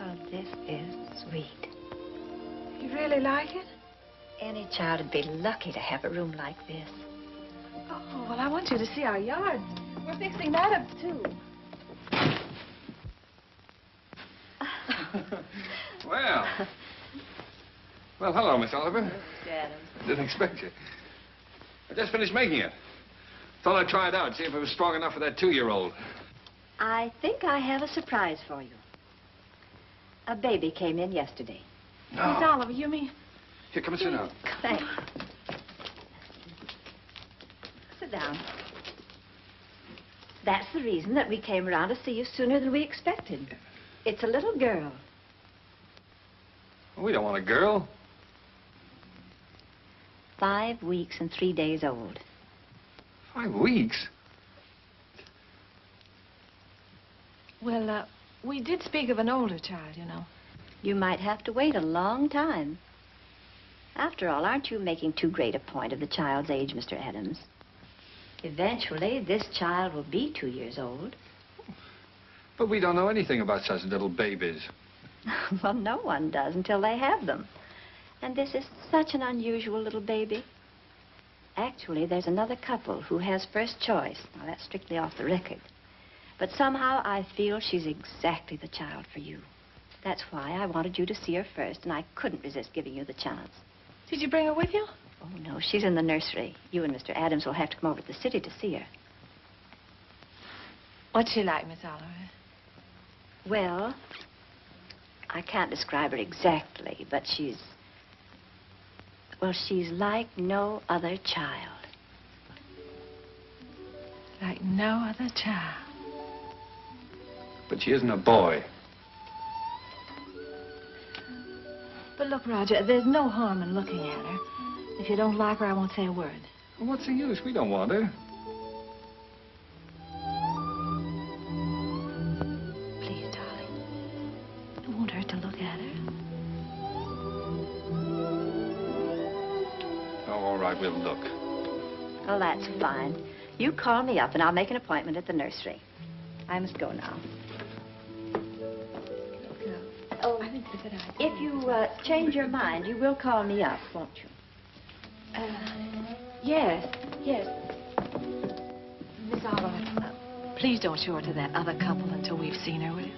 Oh, this is sweet. You really like it? Any child would be lucky to have a room like this. Oh, well, I want you to see our yard. We're fixing that up, too. Well. Well, hello, Miss Oliver. Mr. Adams. Didn't expect you. I just finished making it. Thought I'd try it out, see if it was strong enough for that 2-year-old. I think I have a surprise for you. A baby came in yesterday. No. Miss Oliver, you mean? Here, come and sit down. Thanks. Sit down. That's the reason that we came around to see you sooner than we expected. It's a little girl. We don't want a girl. 5 weeks and 3 days old. 5 weeks? Well, we did speak of an older child, you know. You might have to wait a long time. After all, aren't you making too great a point of the child's age, Mr. Adams? Eventually, this child will be 2 years old. But we don't know anything about such little babies. Well, no one does until they have them. And this is such an unusual little baby. Actually, there's another couple who has first choice. Now, that's strictly off the record. But somehow I feel she's exactly the child for you. That's why I wanted you to see her first, and I couldn't resist giving you the chance. Did you bring her with you? Oh, no, she's in the nursery. You and Mr. Adams will have to come over to the city to see her. What's she like, Miss Oliver? Well, I can't describe her exactly, but she's like no other child. Like no other child. But she isn't a boy. But look, Roger, there's no harm in looking at her. If you don't like her, I won't say a word. Well, what's the use? We don't want her. Please, darling. It won't hurt to look at her. Oh, all right, we'll look. Oh, that's fine. You call me up, and I'll make an appointment at the nursery. I must go now. Oh, I think it's a good idea. If you change your mind, you will call me up, won't you? Yes. Miss Oliver, please don't show her to that other couple until we've seen her, will you?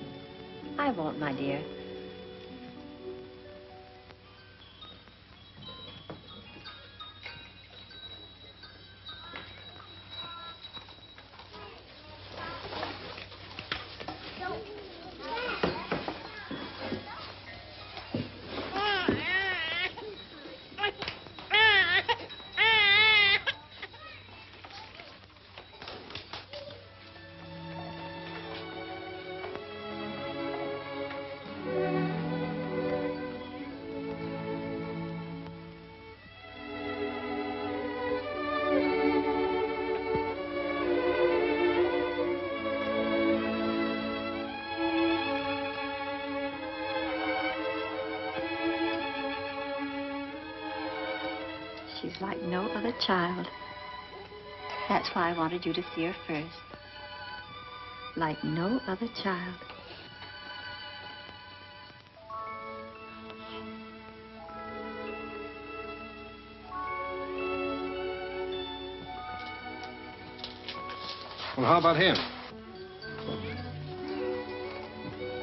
I won't, my dear. She's like no other child. That's why I wanted you to see her first. Like no other child. Well, how about him?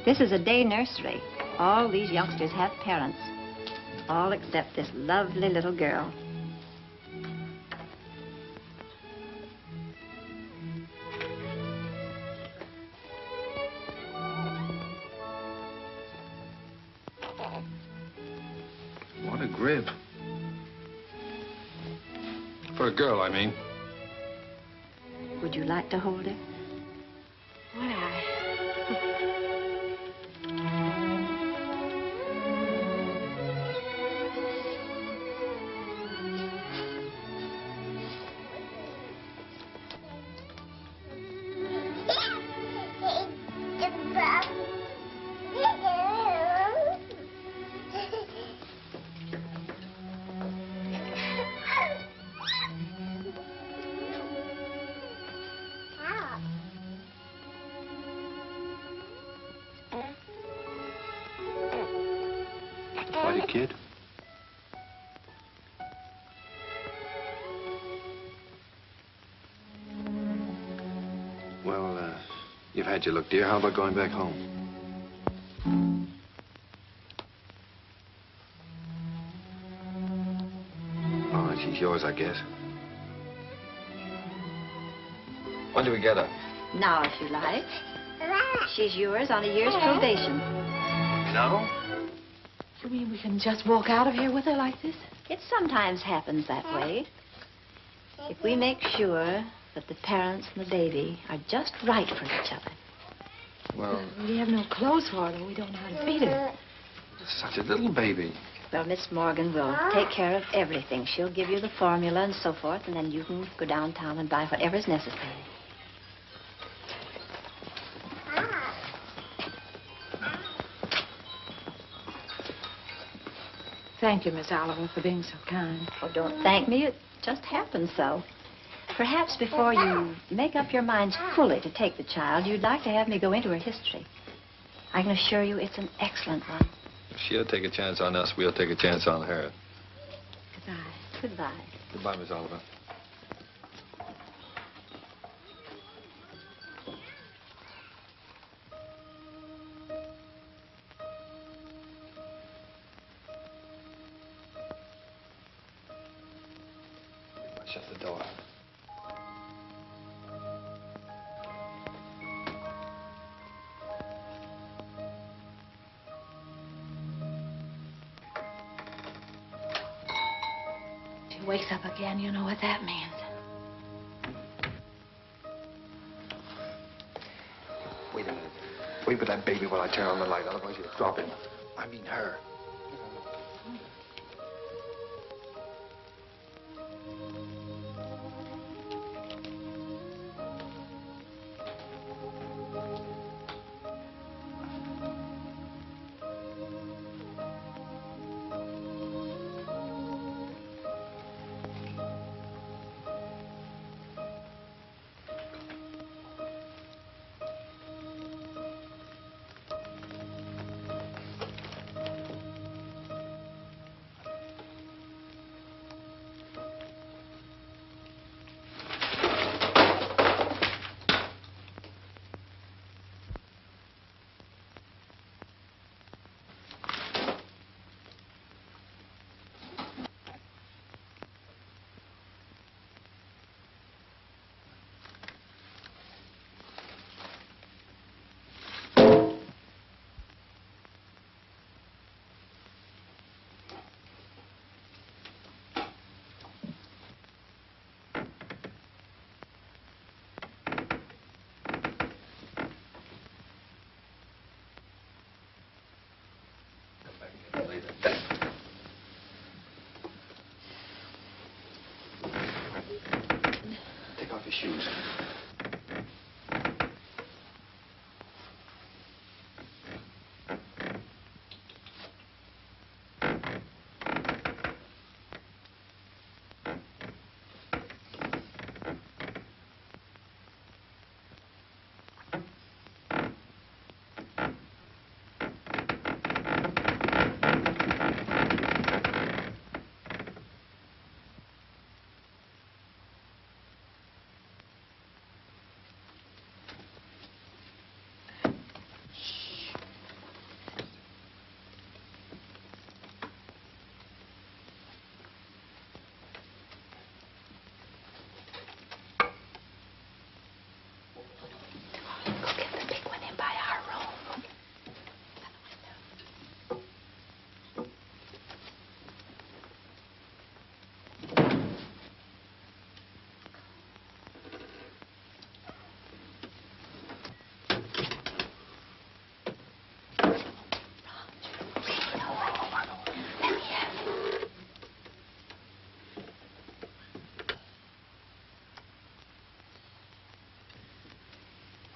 This is a day nursery. All these youngsters have parents. All except this lovely little girl. What a grip. For a girl, I mean. Would you like to hold her? Would I? Buddy, kid? Well, you've had your look, dear. How about going back home? She's yours, I guess. When do we get her? Now, if you like. She's yours on a year's probation. No? You mean we can just walk out of here with her like this? It sometimes happens that way. If we make sure that the parents and the baby are just right for each other. Well, We have no clothes for her, and we don't know how to feed her. such a little baby. Well, Miss Morgan will take care of everything. She'll give you the formula and so forth, and then you can go downtown and buy whatever's necessary. Thank you, Miss Oliver, for being so kind. Oh, don't thank me. It just happened so. Perhaps before you make up your minds fully to take the child, you'd like to have me go into her history. I can assure you it's an excellent one. If she'll take a chance on us, we'll take a chance on her. Goodbye. Goodbye. Goodbye, Miss Oliver. Shut the door. She wakes up again, you know what that means. Wait a minute. Wait with that baby while I turn on the light, otherwise you'll drop him. I mean her. Take off your shoes.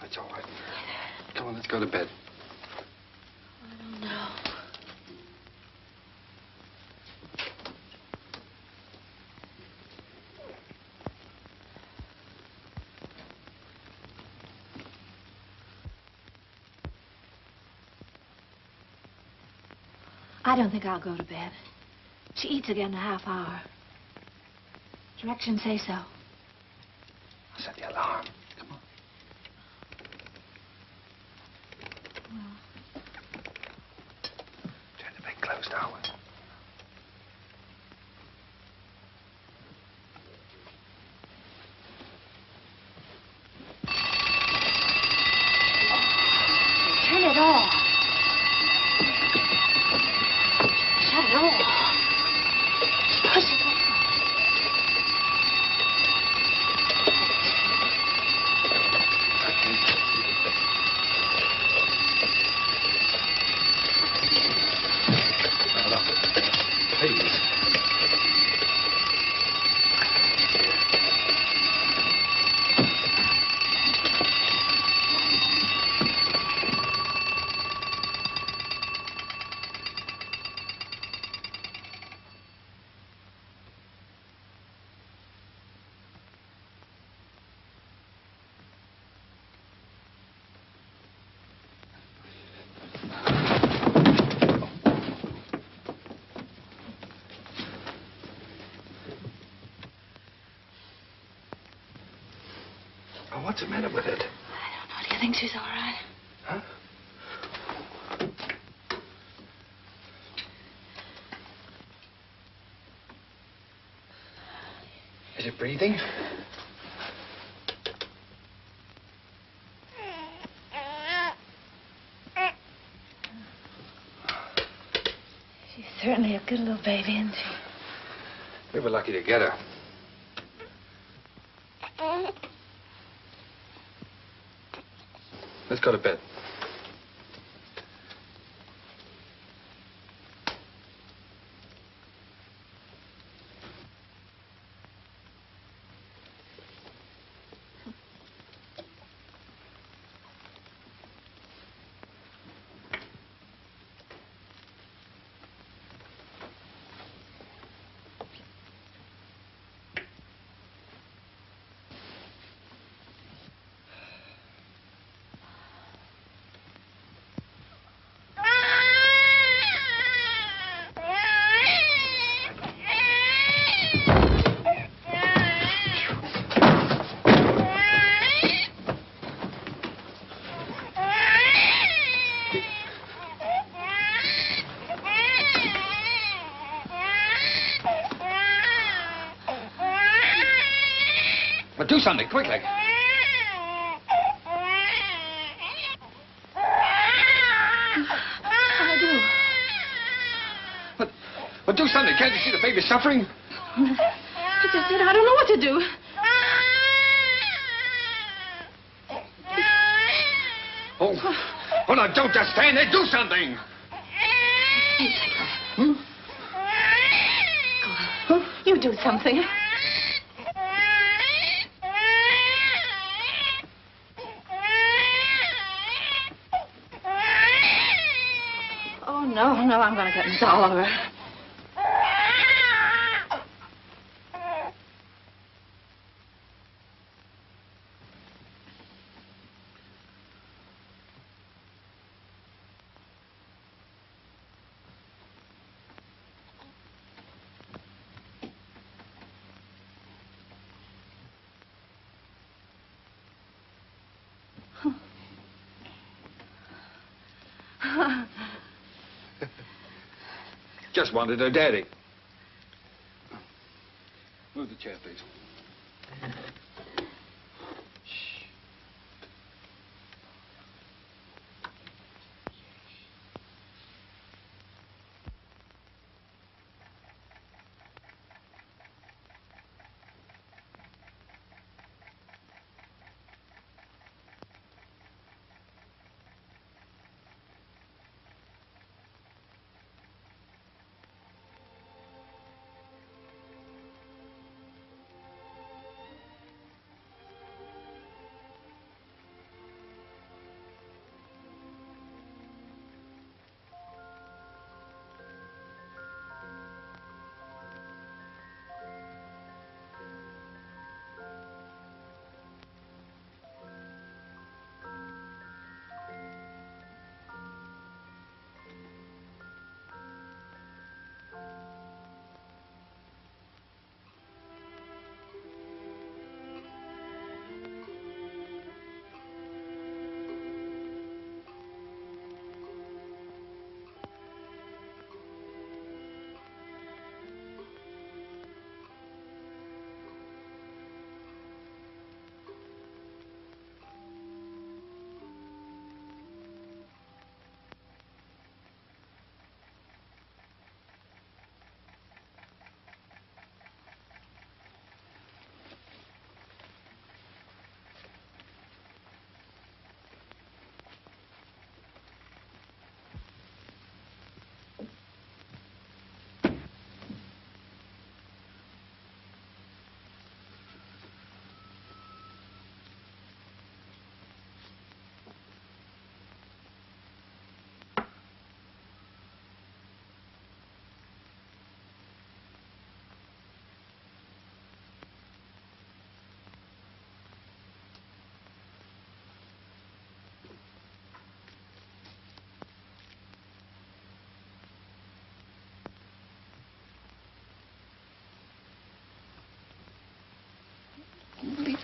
It's all right. Come on, let's go to bed. I don't know. I don't think I'll go to bed. She eats again in a half hour. Directions say so. I'll set the alarm. Come on. Turn the bed closed, Howard. it off. Shut it off. Push it down. Please. What's the matter with it? I don't know. Do you think she's all right? Huh? Is it breathing? She's certainly a good little baby, isn't she? We were lucky to get her. Let's go to bed. But do something, quickly. I do. But do something. Can't you see the baby suffering? I just did. I don't know what to do. Oh, no, don't just stand there. Do something. Go on. You do something. Oh, no, I'm going to get Miss Oliver. Just wanted her daddy. Move the chair, please.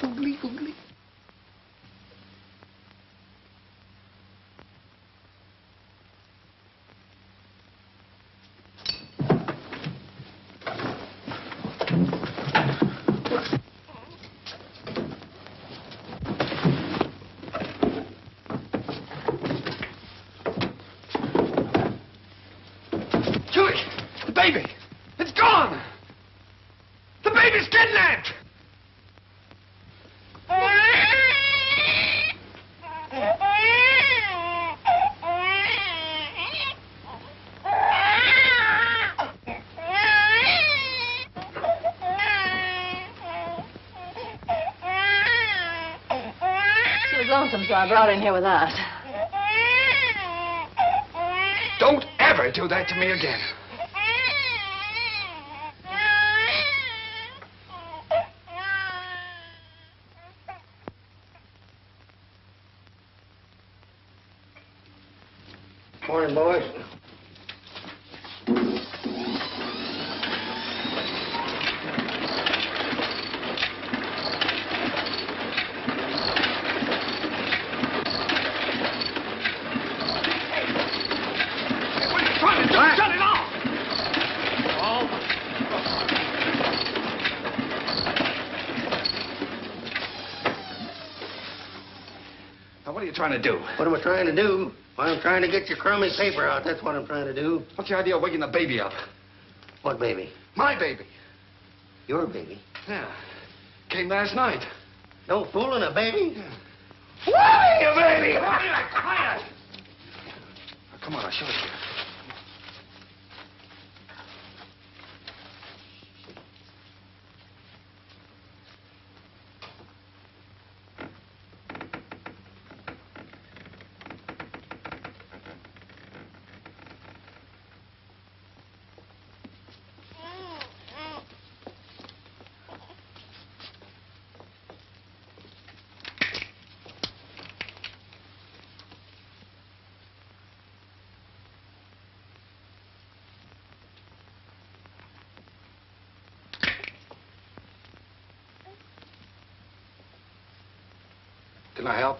oogly, oogly. Julie, the baby! It's gone! The baby's kidnapped! She was lonesome, so I brought her in here with us. Don't ever do that to me again. Morning, boys. Shut it off! Now, what are you trying to do? What am I trying to do? Well, I'm trying to get your crummy paper out. That's what I'm trying to do. What's your idea of waking the baby up? What baby? My baby. Your baby? Yeah. Came last night. No fooling a baby? Why, you baby? Quiet! Now, come on, I'll show it to you. Can I help?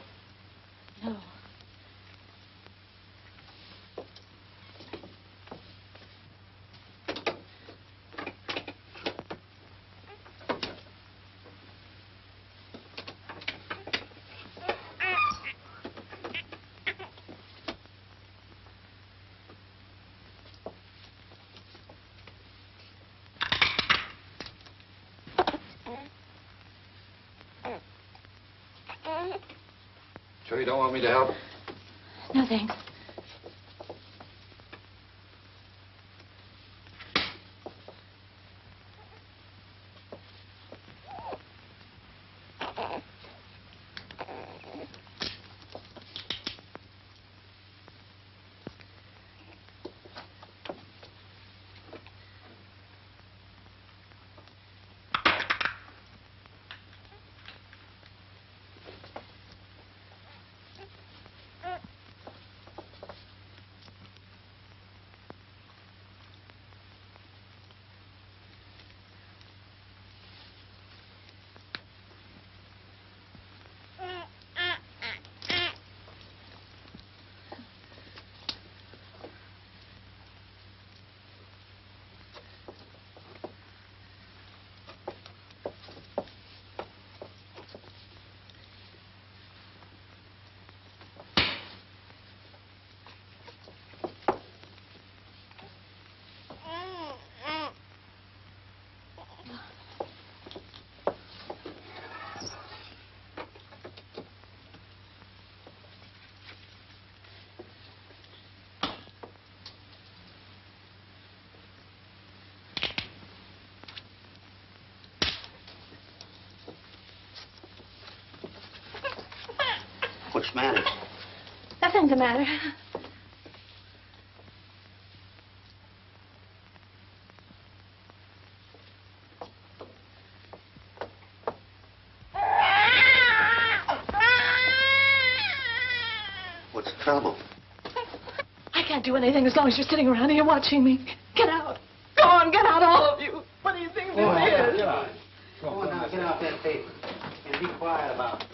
No. Sure you don't want me to help? No, thanks. What's the matter? Nothing's the matter. What's the trouble? I can't do anything as long as you're sitting around here watching me. Get out. Go on, get out, all of you. What do you think this is? Get out. Go on now, get out that paper. And Be quiet about it.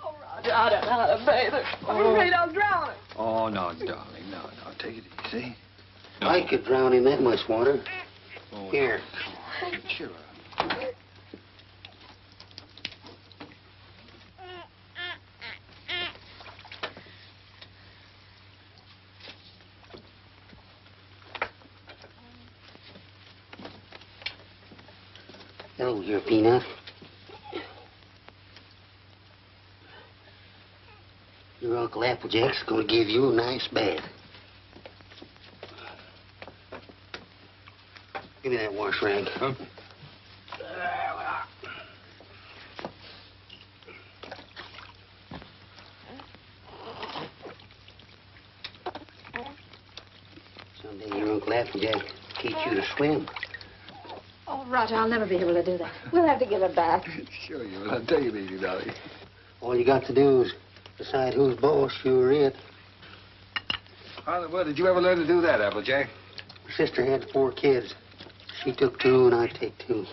Oh, Roger, I don't know how to bathe her. I'm afraid I'll drown her. Oh, no, darling, no. Take it easy. No. I could drown in that much water. Oh, Here. Sure. Hello, your peanut. Your Uncle Applejack's gonna give you a nice bath. Give me that wash rag. Huh? Someday your Uncle Applejack will teach you to swim. Oh, Roger, I'll never be able to do that. We'll have to give her back. Sure you will. I'll take it easy, darling. All you got to do is decide who's boss, you or it. How in the world did you ever learn to do that, Applejack? My sister had 4 kids. She took 2 and I take 2.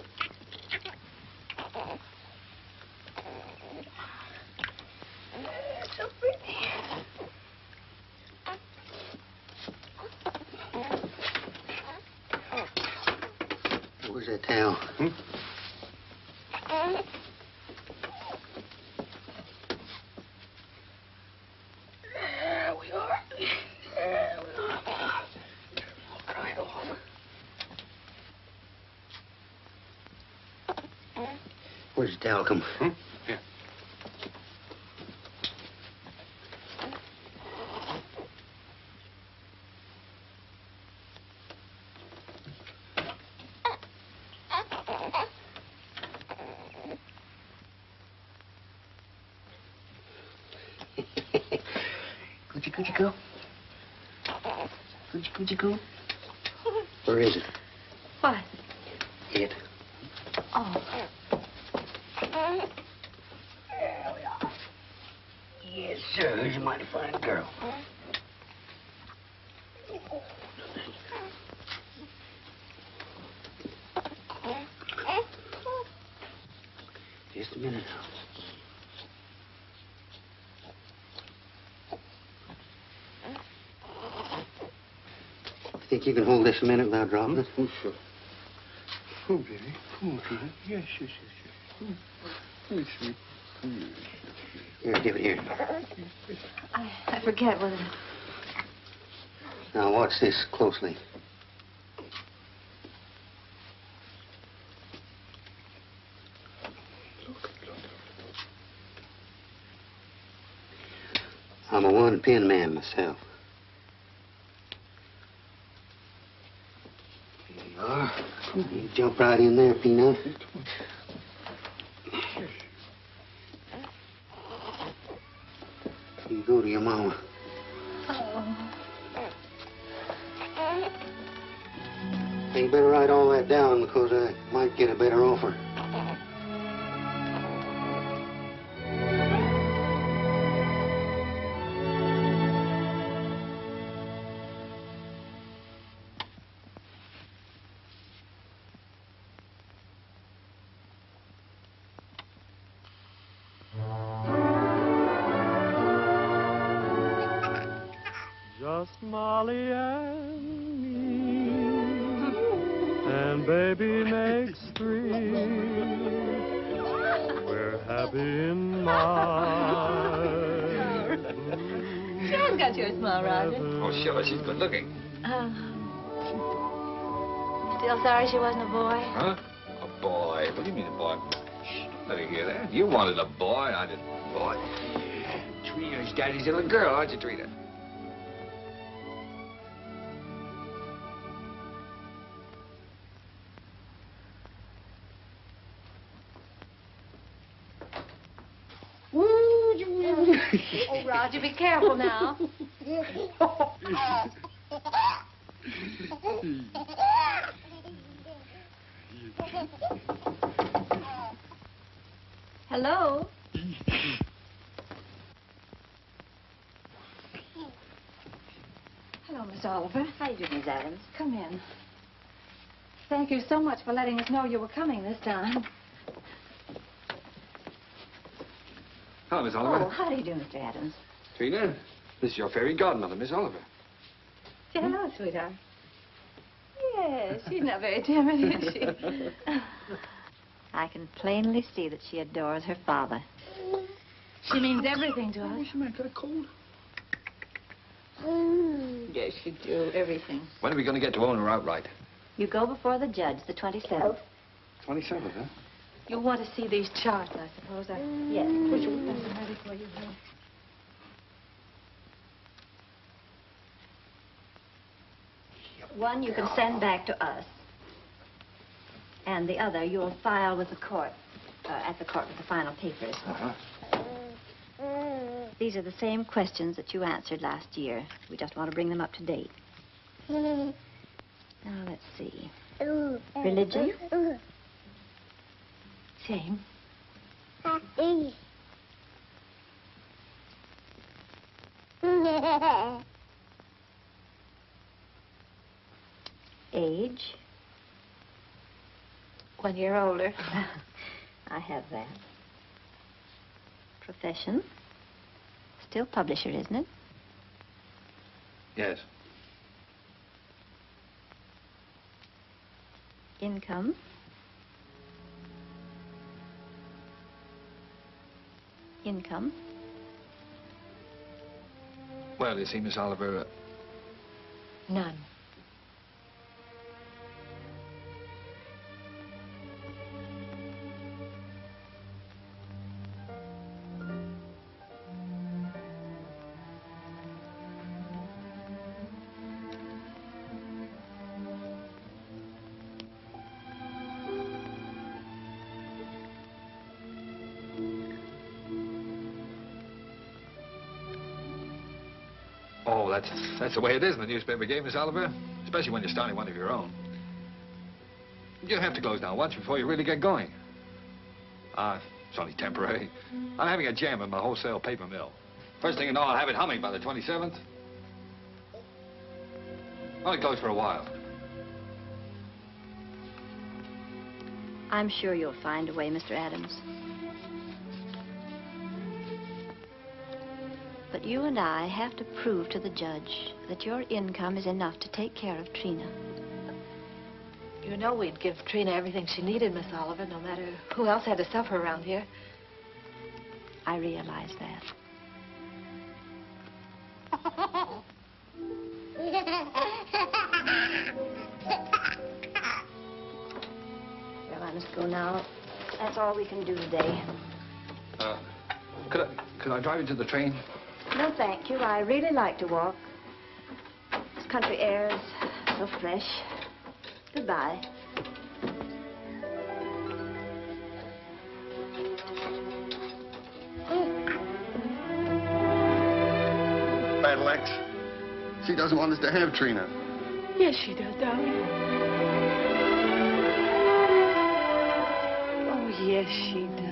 So pretty. Where's that towel? There we are. There we are. Dry it off. Where's the towel come from? Here. Coochie coo. Coochie coo. Where is it? What? It. Oh. There we are. Yes, sir. Who's a mighty fine girl. Just a minute now. Think you can hold this a minute without dropping it? Oh, sure. Oh, baby. Oh, baby. Yes, yes, yes, yes. Yes, sweet. Here, give it here. I forget what it is. Now, watch this closely. I'm a one-pin man myself. Here you are. You jump right in there, Peanut. You go to your mama. You better write all that down because I might get a better offer. Just Molly and me, and baby makes 3. We're happy in my She has got your smile, Roger. Oh, sure. She's good looking. Still sorry she wasn't a boy? Huh? A boy? What do you mean a boy? Shh, let her hear that. You wanted a boy. I didn't. Boy. Trina's daddy's little girl, aren't you, Trina? Oh, Roger, be careful now. Hello? Hello, Miss Oliver. How you doing, Miss Adams? Come in. Thank you so much for letting us know you were coming this time. Hello, Miss Oliver. Oh, how do you do, Mr. Adams? Trina, this is your fairy godmother, Miss Oliver. Say hello, sweetheart. Yes, she's not very timid, is she? I can plainly see that she adores her father. She means everything to us. She might get a cold. Yes, she do. Everything. When are we going to get to own her outright? You go before the judge, the 27th. 27th, huh? You'll want to see these charts, I suppose. Yes. Push them ready for you, honey. One you can send back to us. And the other you'll file with the court, at the court with the final papers. Uh-huh. These are the same questions that you answered last year. We just want to bring them up to date. Now, let's see. Religion? Same. Age? 1 year older. I have that. Profession? Still publisher, isn't it? Yes. Income? Income? Well, you see, Miss Oliver, None. oh, that's the way it is in the newspaper game, Miss Oliver. Especially when you're starting one of your own. You have to close down once before you really get going. It's only temporary. I'm having a jam in my wholesale paper mill. First thing you know, I'll have it humming by the 27th. Only closed for a while. I'm sure you'll find a way, Mr. Adams. But you and I have to prove to the judge that your income is enough to take care of Trina. You know we'd give Trina everything she needed, Miss Oliver, no matter who else had to suffer around here. I realize that. Well, I must go now. That's all we can do today. Could I drive you to the train? No, thank you. I really like to walk. This country air is so fresh. Goodbye. Battle Axe. She doesn't want us to have Trina. Yes, she does, darling. Oh, yes, she does.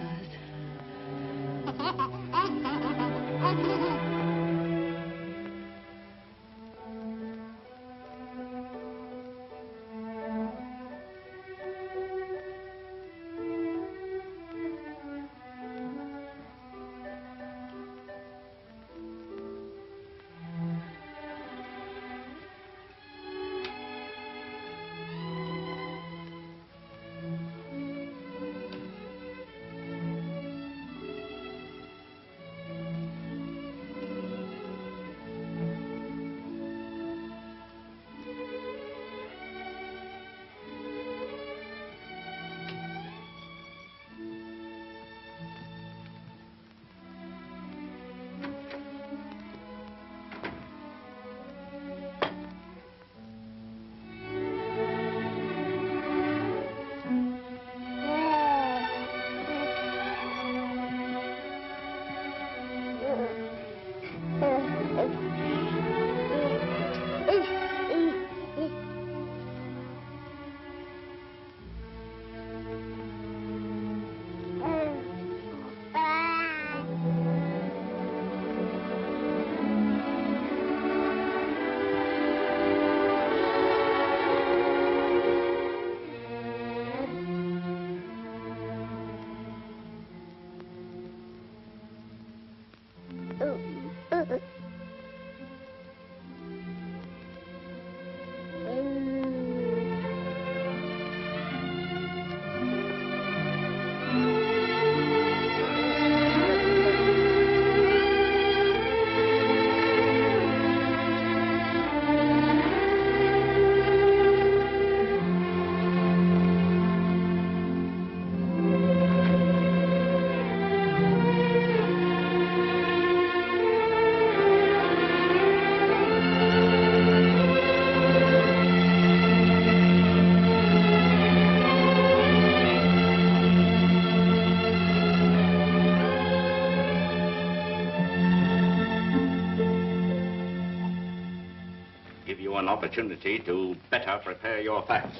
you an opportunity to better prepare your facts.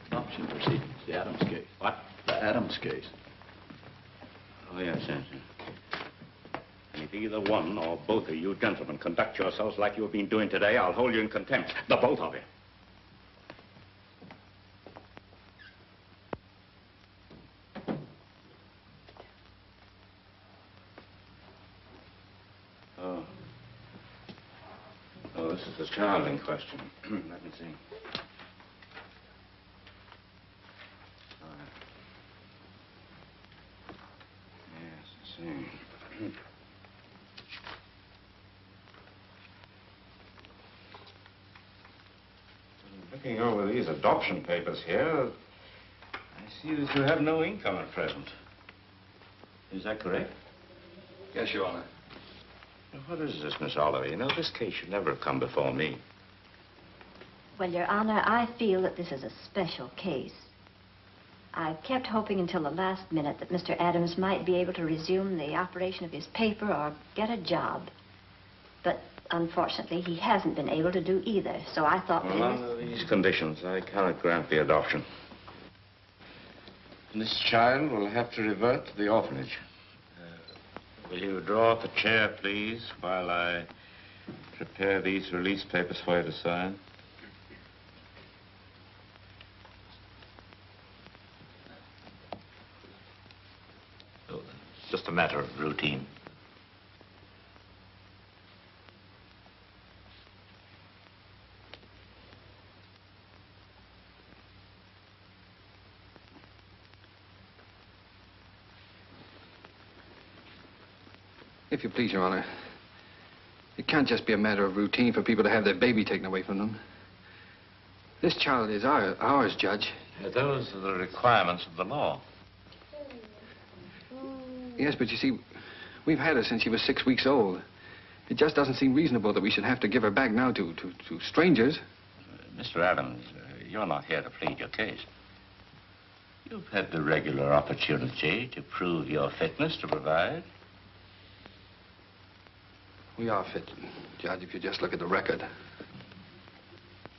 Adoption proceedings, the Adams case. What? The Adams case. Oh, yes, yes. And if either one or both of you gentlemen conduct yourselves like you have been doing today, I'll hold you in contempt. The both of you. Oh, this is the child in question. Let me see. Yes, I see. Looking over these adoption papers here, I see that you have no income at present. Is that correct? Yes, Your Honor. Now, what is this, Miss Oliver? You know, this case should never have come before me. Well, Your Honor, I feel that this is a special case. I kept hoping until the last minute that Mr. Adams might be able to resume the operation of his paper or get a job. But unfortunately, he hasn't been able to do either, so I thought... Well, under these conditions, I cannot grant the adoption. And this child will have to revert to the orphanage. Will you draw up a chair, please, while I prepare these release papers for you to sign? Oh, it's just a matter of routine. If you please, Your Honor, it can't just be a matter of routine for people to have their baby taken away from them. This child is ours, Judge. Those are the requirements of the law. Yes, but you see, we've had her since she was 6 weeks old. It just doesn't seem reasonable that we should have to give her back now to strangers. Mr. Adams, you're not here to plead your case. You've had the regular opportunity to prove your fitness to provide. We are fit, Judge, if you just look at the record.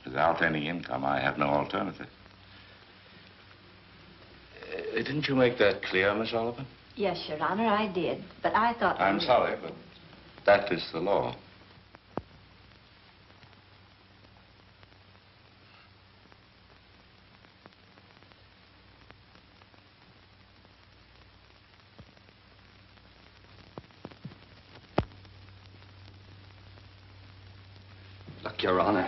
Without any income, I have no alternative. Didn't you make that clear, Miss Oliver? Yes, Your Honor, I did. But I thought... I'm sorry, but that is the law. Look, Your Honor,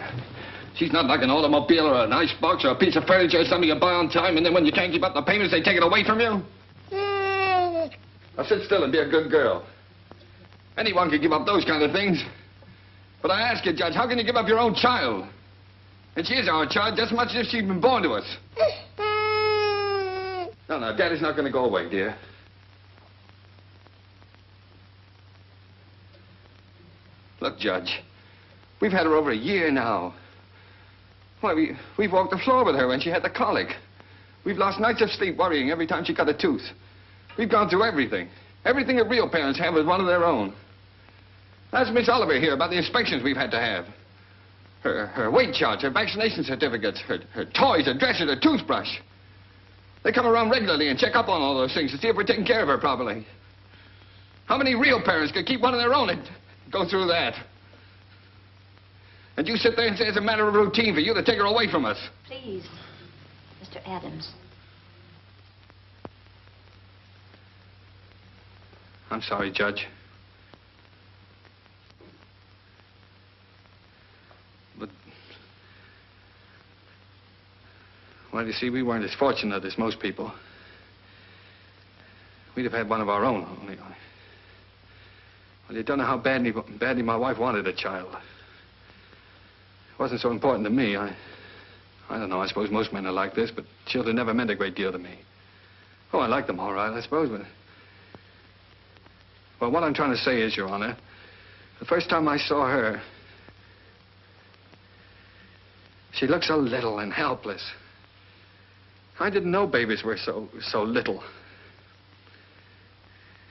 she's not like an automobile or an icebox or a piece of furniture or something you buy on time, and then when you can't keep up the payments, they take it away from you. Now sit still and be a good girl. Anyone can give up those kind of things. But I ask you, Judge, how can you give up your own child? And she is our child just as much as if she'd been born to us. No, Daddy's not going to go away, dear. Look, Judge, we've had her over a year now. Why, we've walked the floor with her when she had the colic. We've lost nights of sleep worrying every time she cut a tooth. We've gone through everything. Everything that real parents have is one of their own. Ask Miss Oliver here about the inspections we've had to have. Her weight charts, her vaccination certificates, her toys, her dresser, her toothbrush. They come around regularly and check up on all those things to see if we're taking care of her properly. How many real parents could keep one of their own and go through that? And you sit there and say it's a matter of routine for you to take her away from us. Please, Mr. Adams. I'm sorry, Judge. But... well, you see, we weren't as fortunate as most people. We'd have had one of our own, only... well, you don't know how badly my wife wanted a child. It wasn't so important to me. I don't know, I suppose most men are like this, but children never meant a great deal to me. Oh, I like them all right, I suppose, but... well, what I'm trying to say is, Your Honor, the first time I saw her, she looked so little and helpless. I didn't know babies were so little.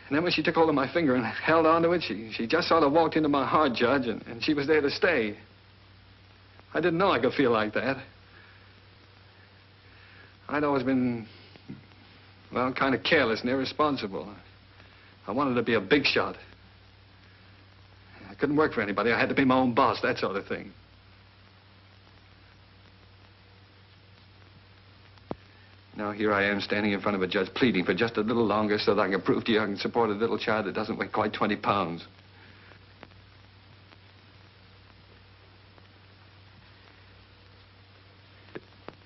And then when she took hold of my finger and held onto it, she just sort of walked into my heart, Judge, and she was there to stay. I didn't know I could feel like that. I'd always been, well, kind of careless and irresponsible. I wanted to be a big shot. I couldn't work for anybody. I had to be my own boss, that sort of thing. Now here I am standing in front of a judge pleading for just a little longer so that I can prove to you I can support a little child that doesn't weigh quite 20 pounds.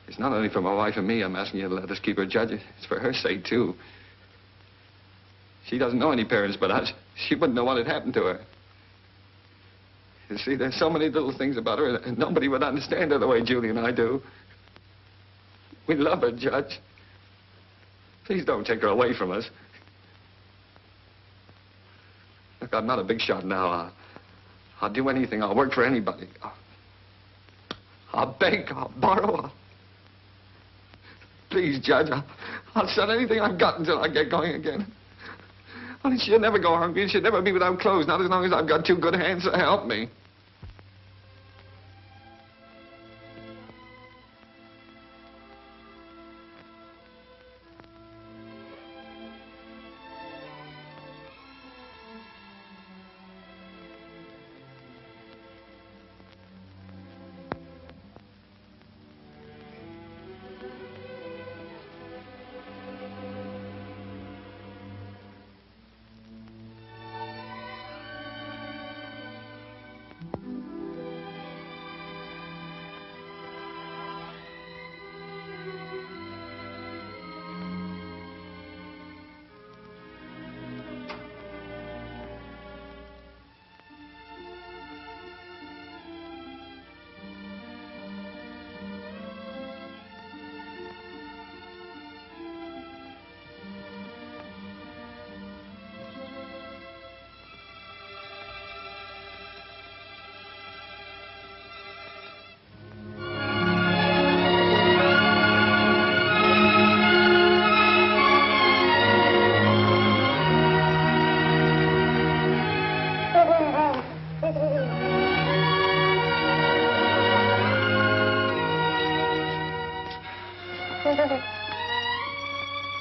It's not only for my wife and me I'm asking you to let us keep her judge. It's for her sake, too. She doesn't know any parents but us. She wouldn't know what had happened to her. You see, there's so many little things about her that nobody would understand her the way Julie and I do. We love her, Judge. Please don't take her away from us. Look, I'm not a big shot now. I'll do anything. I'll work for anybody. I'll beg. I'll borrow. Please, Judge, I'll sell anything I've got until I get going again. Only she'll never go hungry and she'll never be without clothes, not as long as I've got two good hands to help me.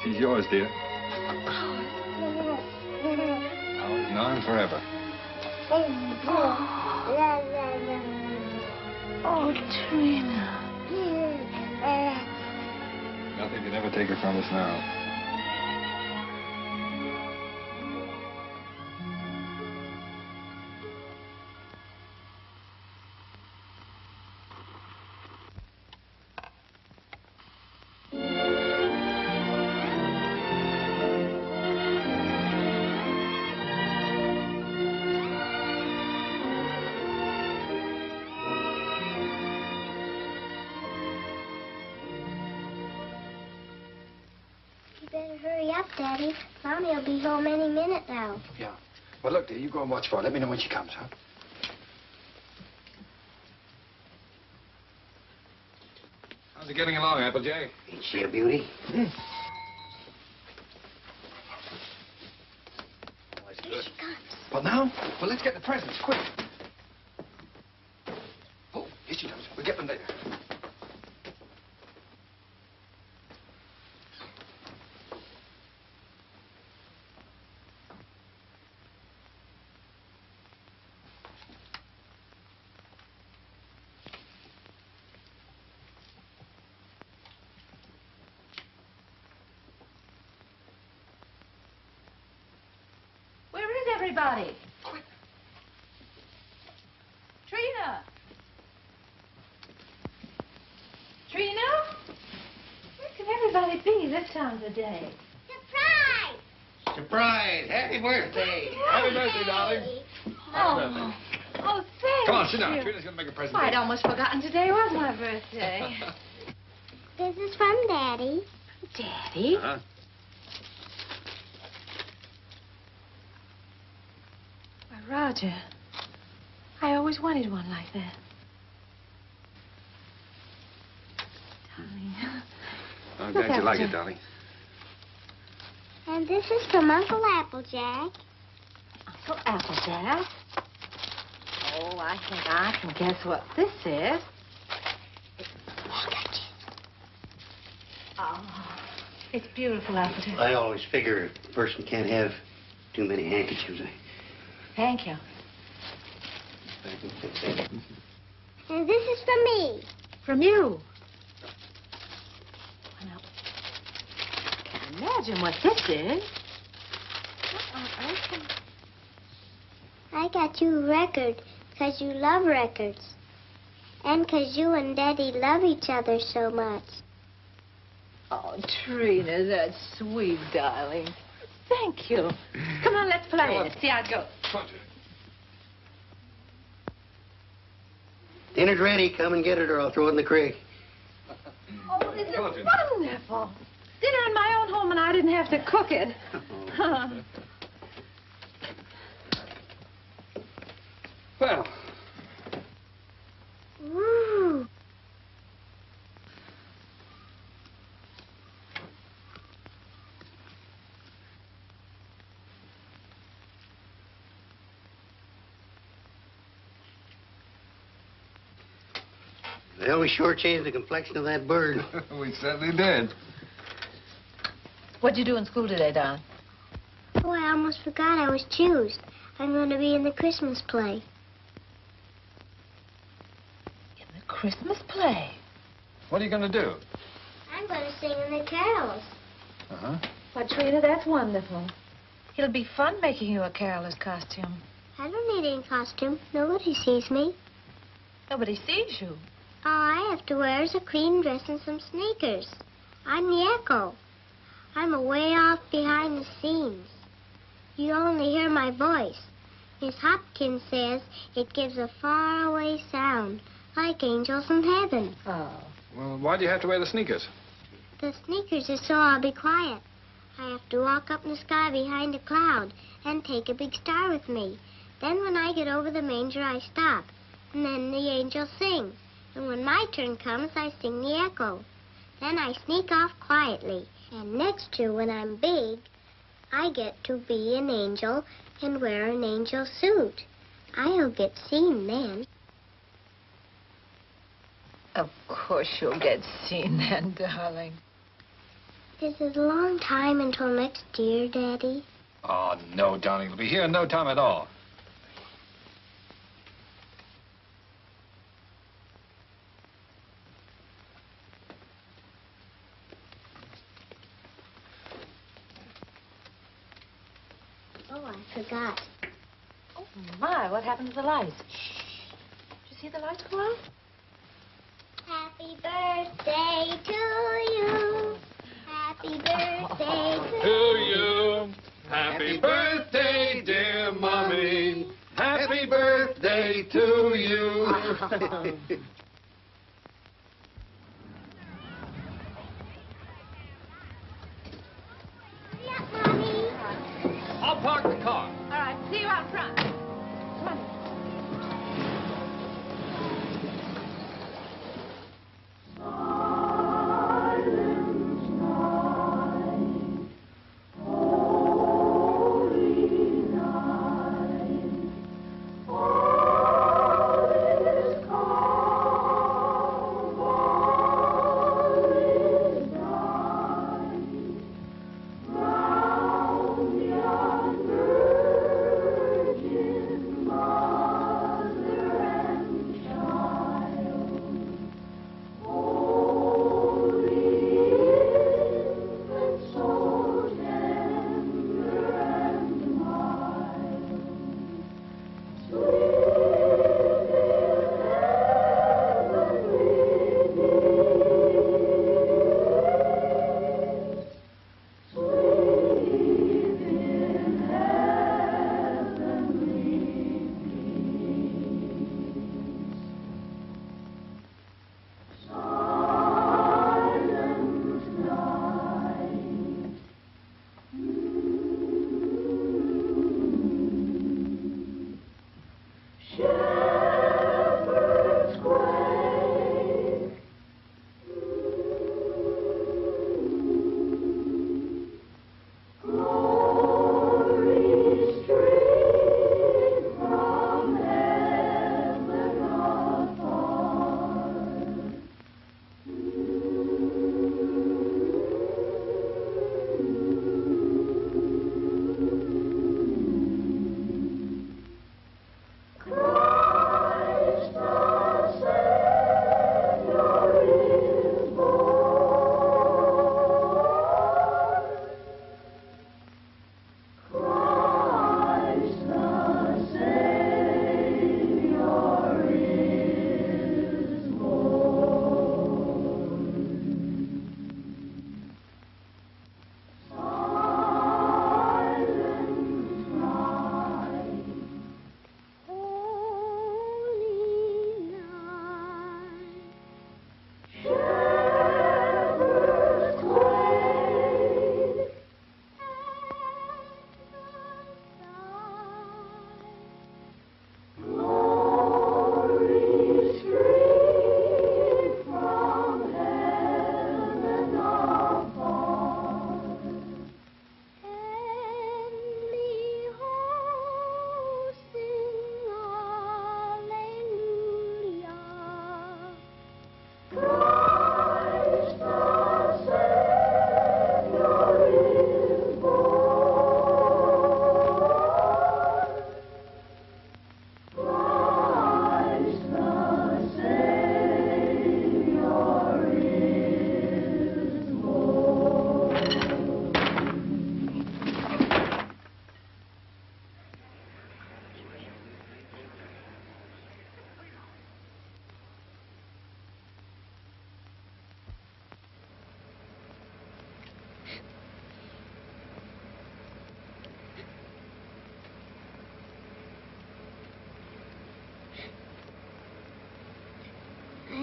He's yours, dear. Ours now and forever. Oh, Trina. Nothing can ever take her from us now. Hurry up, Daddy. Mommy will be home any minute now. Yeah. Well, look, dear, you go and watch for her. Let me know when she comes, huh? How's it getting along, Applejack? Ain't she a beauty? Here she comes. Well, now? Well, let's get the presents, quick. Oh, here she comes. We'll get them later. Everybody. Quick. Trina. Trina? Where can everybody be this time of the day? Surprise! Surprise! Happy birthday! Happy birthday, darling. Oh, oh, thank Come on, sit you. down. Trina's going to make a present. I'd almost forgotten today was my birthday. This is from Daddy. Daddy? Uh-huh. Roger, I always wanted one like that. Darling. I'm glad you like it, darling. And this is from Uncle Applejack. Uncle Applejack? Oh, I think I can guess what this is. Oh, it's beautiful, Alfred. I always figure a person can't have too many handkerchiefs. Thank you. And this is for me. From you. Well, now, I can't imagine what this is. I got you a record because you love records. And because you and Daddy love each other so much. Oh, Trina, that's sweet, darling. Thank you. Come on, let's play it. See how it goes. Dinner's ready. Come and get it or I'll throw it in the creek. Oh, this is wonderful. Dinner in my own home and I didn't have to cook it. Well. Woo. Well, we sure changed the complexion of that bird. We certainly did. What'd you do in school today, darling? Oh, I almost forgot I was choosed. I'm going to be in the Christmas play. In the Christmas play? What are you going to do? I'm going to sing in the carols. Uh-huh. Why, Trina, that's wonderful. It'll be fun making you a carol's costume. I don't need any costume. Nobody sees me. Nobody sees you. All I have to wear is a clean dress and some sneakers. I'm the echo. I'm away off behind the scenes. You only hear my voice. Miss Hopkins says it gives a faraway sound, like angels in heaven. Oh. Well, why do you have to wear the sneakers? The sneakers is so I'll be quiet. I have to walk up in the sky behind a cloud and take a big star with me. Then when I get over the manger, I stop. And then the angels sing. And when my turn comes, I sing the echo. Then I sneak off quietly. And next year, when I'm big, I get to be an angel and wear an angel suit. I'll get seen then. Of course you'll get seen then, darling. Is it a long time until next year, Daddy? Oh, no, darling. It'll be here in no time at all. Oh, I forgot. Oh, my, what happened to the lights? Did you see the lights go out? Happy birthday to you. Happy birthday To you. Happy birthday, dear Mommy. Happy birthday to you. I'll park the car. All right, see you out front. Come on. Round the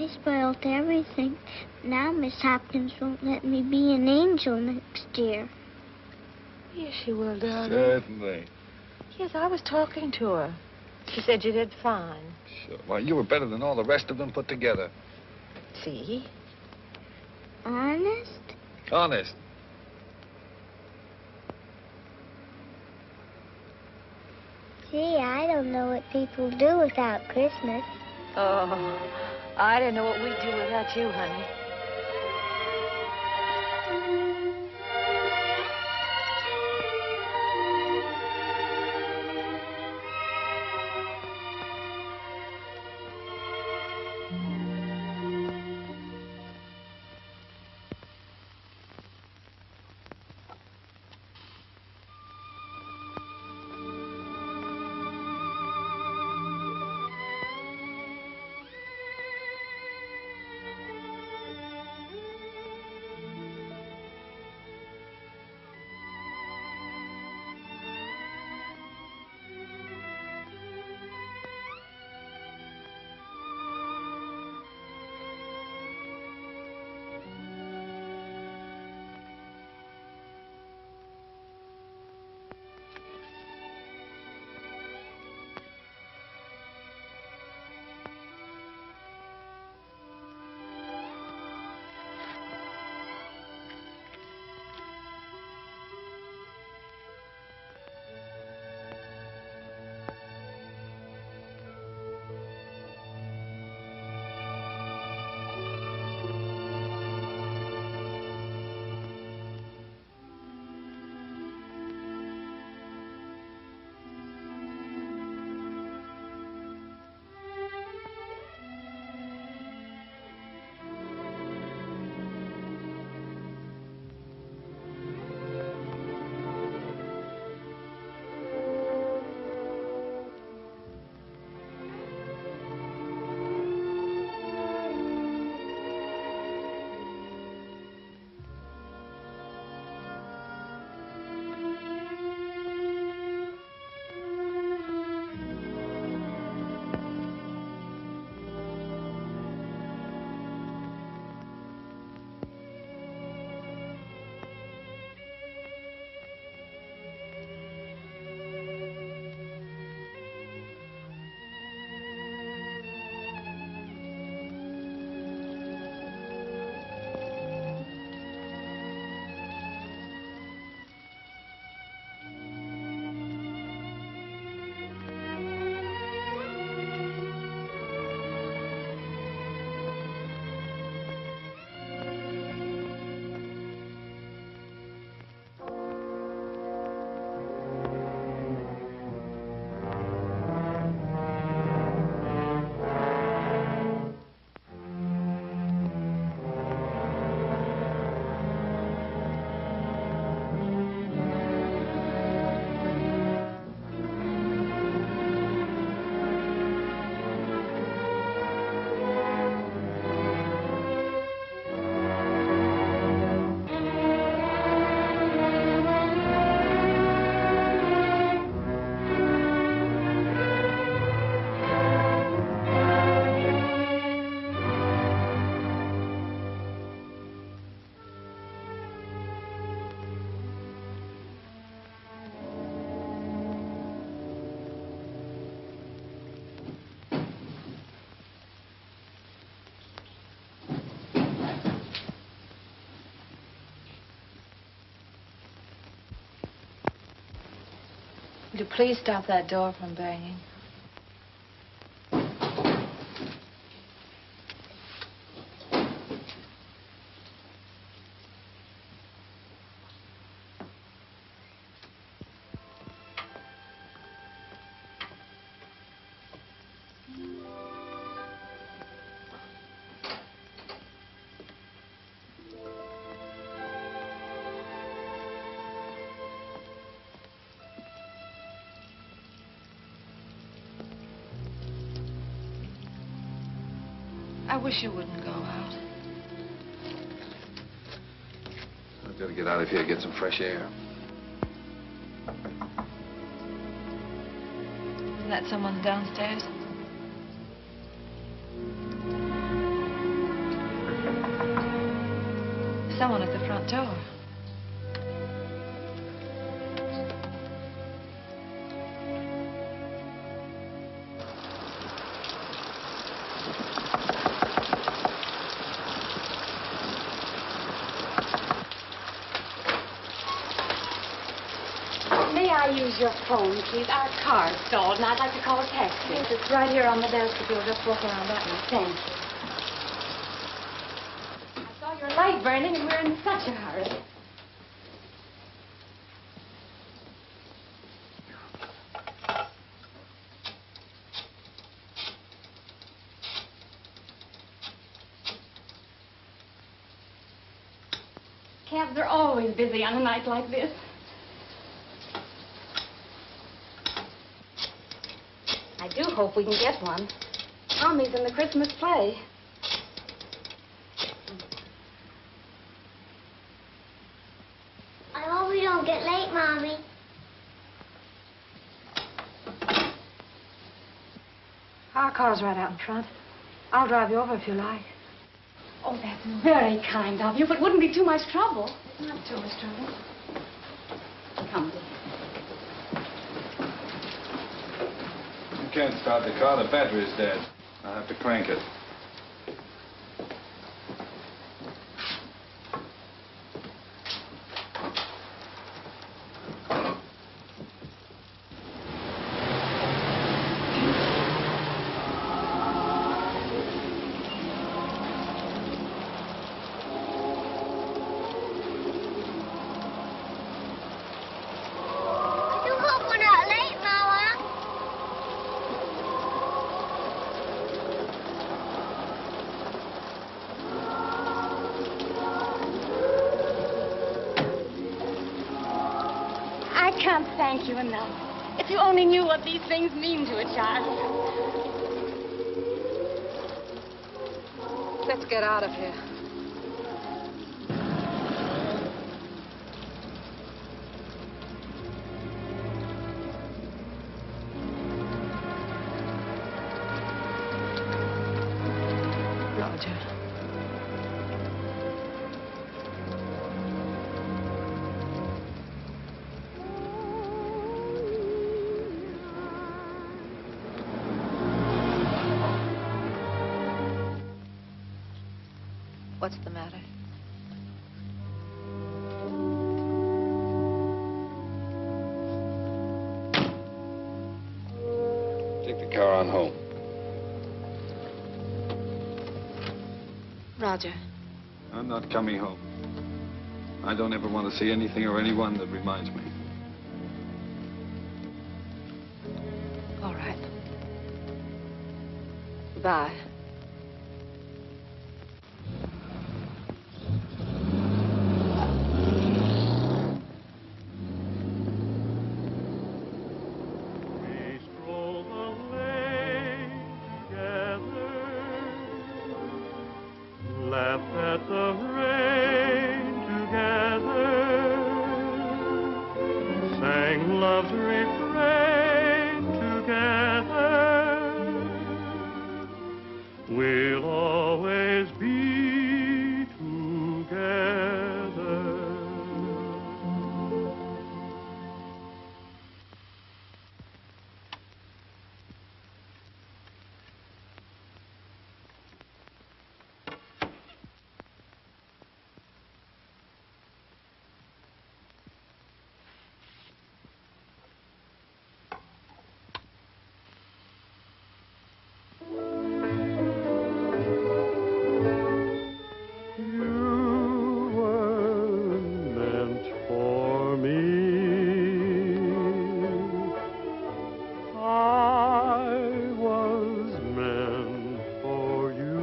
I spoiled everything. Now Miss Hopkins won't let me be an angel next year. Yes, she will, darling. Certainly. Yes, I was talking to her. She said you did fine. Sure. Why, you were better than all the rest of them put together. See? Honest? Honest. Gee, I don't know what people do without Christmas. Oh, I didn't know what we'd do without you, honey. Would you please stop that door from banging? I wish you wouldn't go out. I've got to get out of here and get some fresh air. Isn't that someone downstairs? someone at the front door. May I use your phone, please? Our car's stalled, and I'd like to call a taxi. Yes, it's right here on the desk if you'll just walk around that way. Thank you. I saw your light burning, and we're in such a hurry. Cabs are always busy on a night like this. I do hope we can get one. Tommy's in the Christmas play. I hope we don't get late, Mommy. Our car's right out in front. I'll drive you over if you like. Oh, that's very kind of you, but wouldn't be too much trouble. Not too much trouble. Come, dear. You can't start the car. The battery is dead. I'll have to crank it. I do hope we're not late, Mama. I can't thank you enough. If you only knew what these things mean to a child. Let's get out of here. Roger. What's the matter? Take the car on home. Roger. I'm not coming home. I don't ever want to see anything or anyone that reminds me. All right. Bye. We stroll the lane together, laughed at the rain together, sang love's refrain together. We'll always be together. You were meant for me. I was meant for you.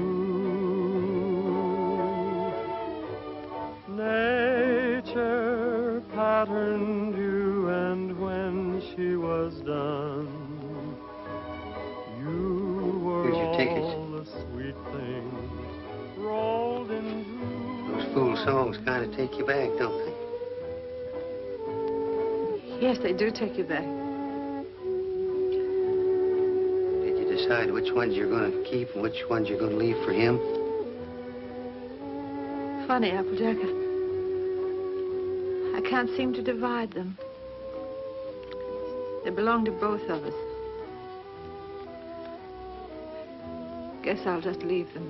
Nature patterned you, and when she was done, you were Here's your tickets. all the sweet things rolled into. Those fool songs kind of take you back, don't they? Yes, they do take you back. Did you decide which ones you're going to keep and which ones you're going to leave for him? Funny, Applejack. I can't seem to divide them. They belong to both of us. Guess I'll just leave them.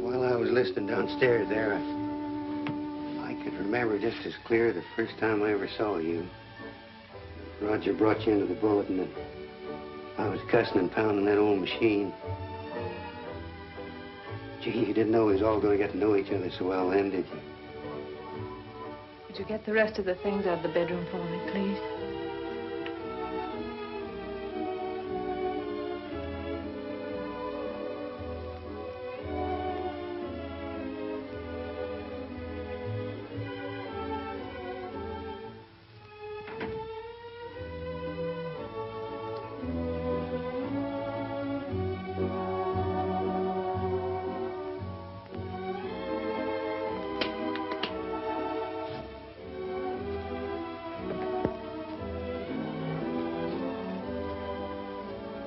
While I was listening downstairs there, I could remember just as clear the first time I ever saw you. Roger brought you into the bulletin and I was cussing and pounding that old machine. Gee, you didn't know we was all going to get to know each other so well then, did you? Would you get the rest of the things out of the bedroom for me, please?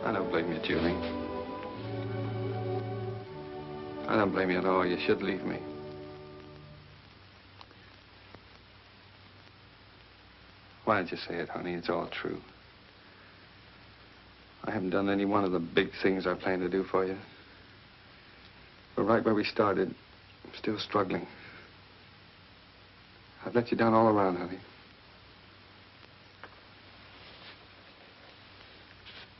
I don't blame you, Julie. I don't blame you at all. You should leave me. Why did you say it, honey? It's all true. I haven't done any one of the big things I planned to do for you. But right where we started, I'm still struggling. I've let you down all around, honey.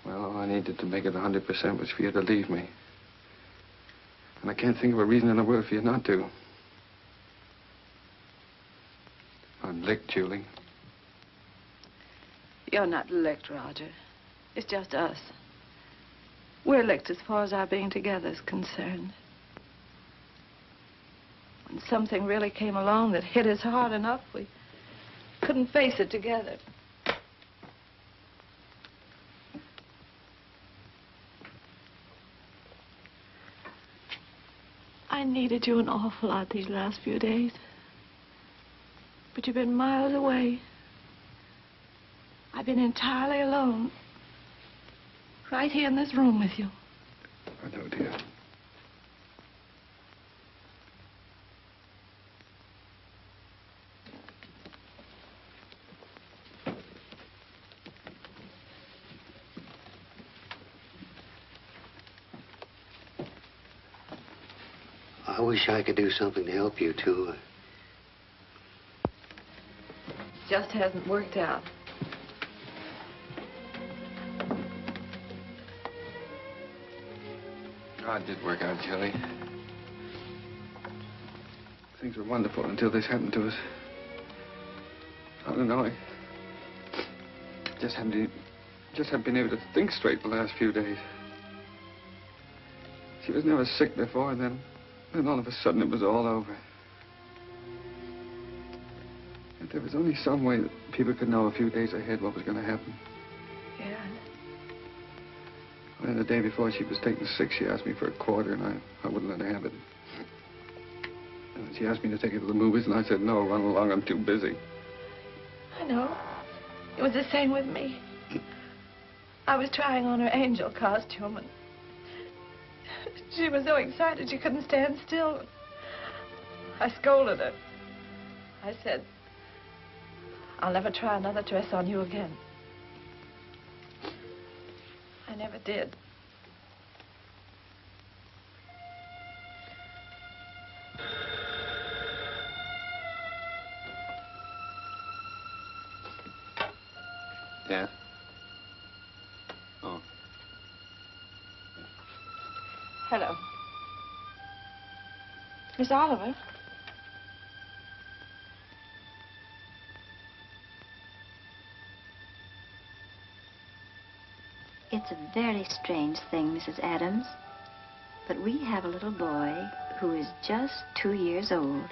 Well, all I needed to make it 100% was for you to leave me. And I can't think of a reason in the world for you not to. I'm licked, Julie. You're not licked, Roger. It's just us. We're licked as far as our being together is concerned. When something really came along that hit us hard enough, we couldn't face it together. I needed you an awful lot these last few days. But you've been miles away. I've been entirely alone. Right here in this room with you. I know, dear. I wish I could do something to help you, too. Just hasn't worked out. Oh, it did work out, Julie. Things were wonderful until this happened to us. I don't know. I just haven't been able to think straight the last few days. She was never sick before, and then all of a sudden it was all over. If there was only some way that people could know a few days ahead what was going to happen. Yeah. And the day before she was taken sick, she asked me for a quarter, and I wouldn't let her have it. And she asked me to take her to the movies, and I said, no, run along, I'm too busy. I know. It was the same with me. I was trying on her angel costume, and she was so excited she couldn't stand still. I scolded her. I said, I'll never try another dress on you again. I never did. Yeah? Oh. Hello. Miss Oliver? It's a very strange thing, Mrs. Adams, but we have a little boy who is just 2 years old.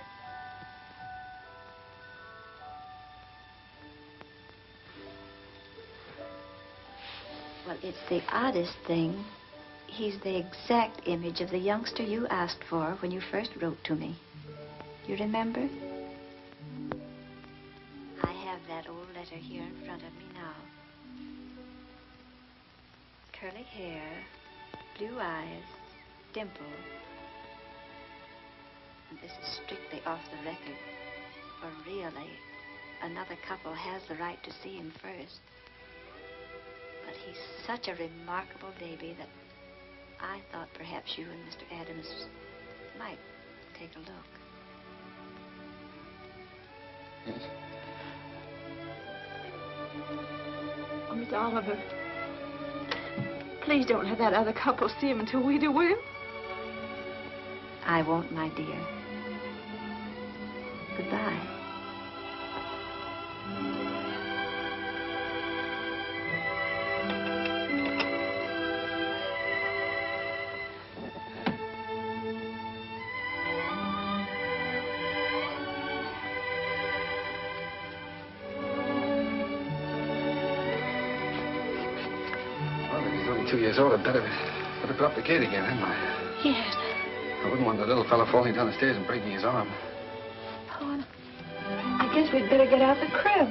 Well, it's the oddest thing. He's the exact image of the youngster you asked for when you first wrote to me. You remember? I have that old letter here in front of me now. Curly hair, blue eyes, dimple. And this is strictly off the record. For really, another couple has the right to see him first. But he's such a remarkable baby that I thought perhaps you and Mr. Adams might take a look. Yes. Oh, Miss Oliver, please don't let that other couple see him until we do, will you? I won't, my dear. Goodbye. Well, if he's only 2 years old, I'd better put up the gate again, hadn't I? Yes. I wouldn't want the little fellow falling down the stairs and breaking his arm. Oh, I guess we'd better get out the crib.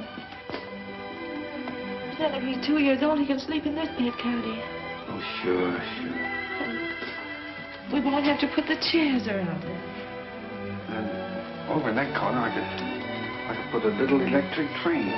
Then if he's 2 years old, he can sleep in this bed, can't he? Oh, sure. We won't have to put the chairs around it. And over in that corner, I could put a little electric train.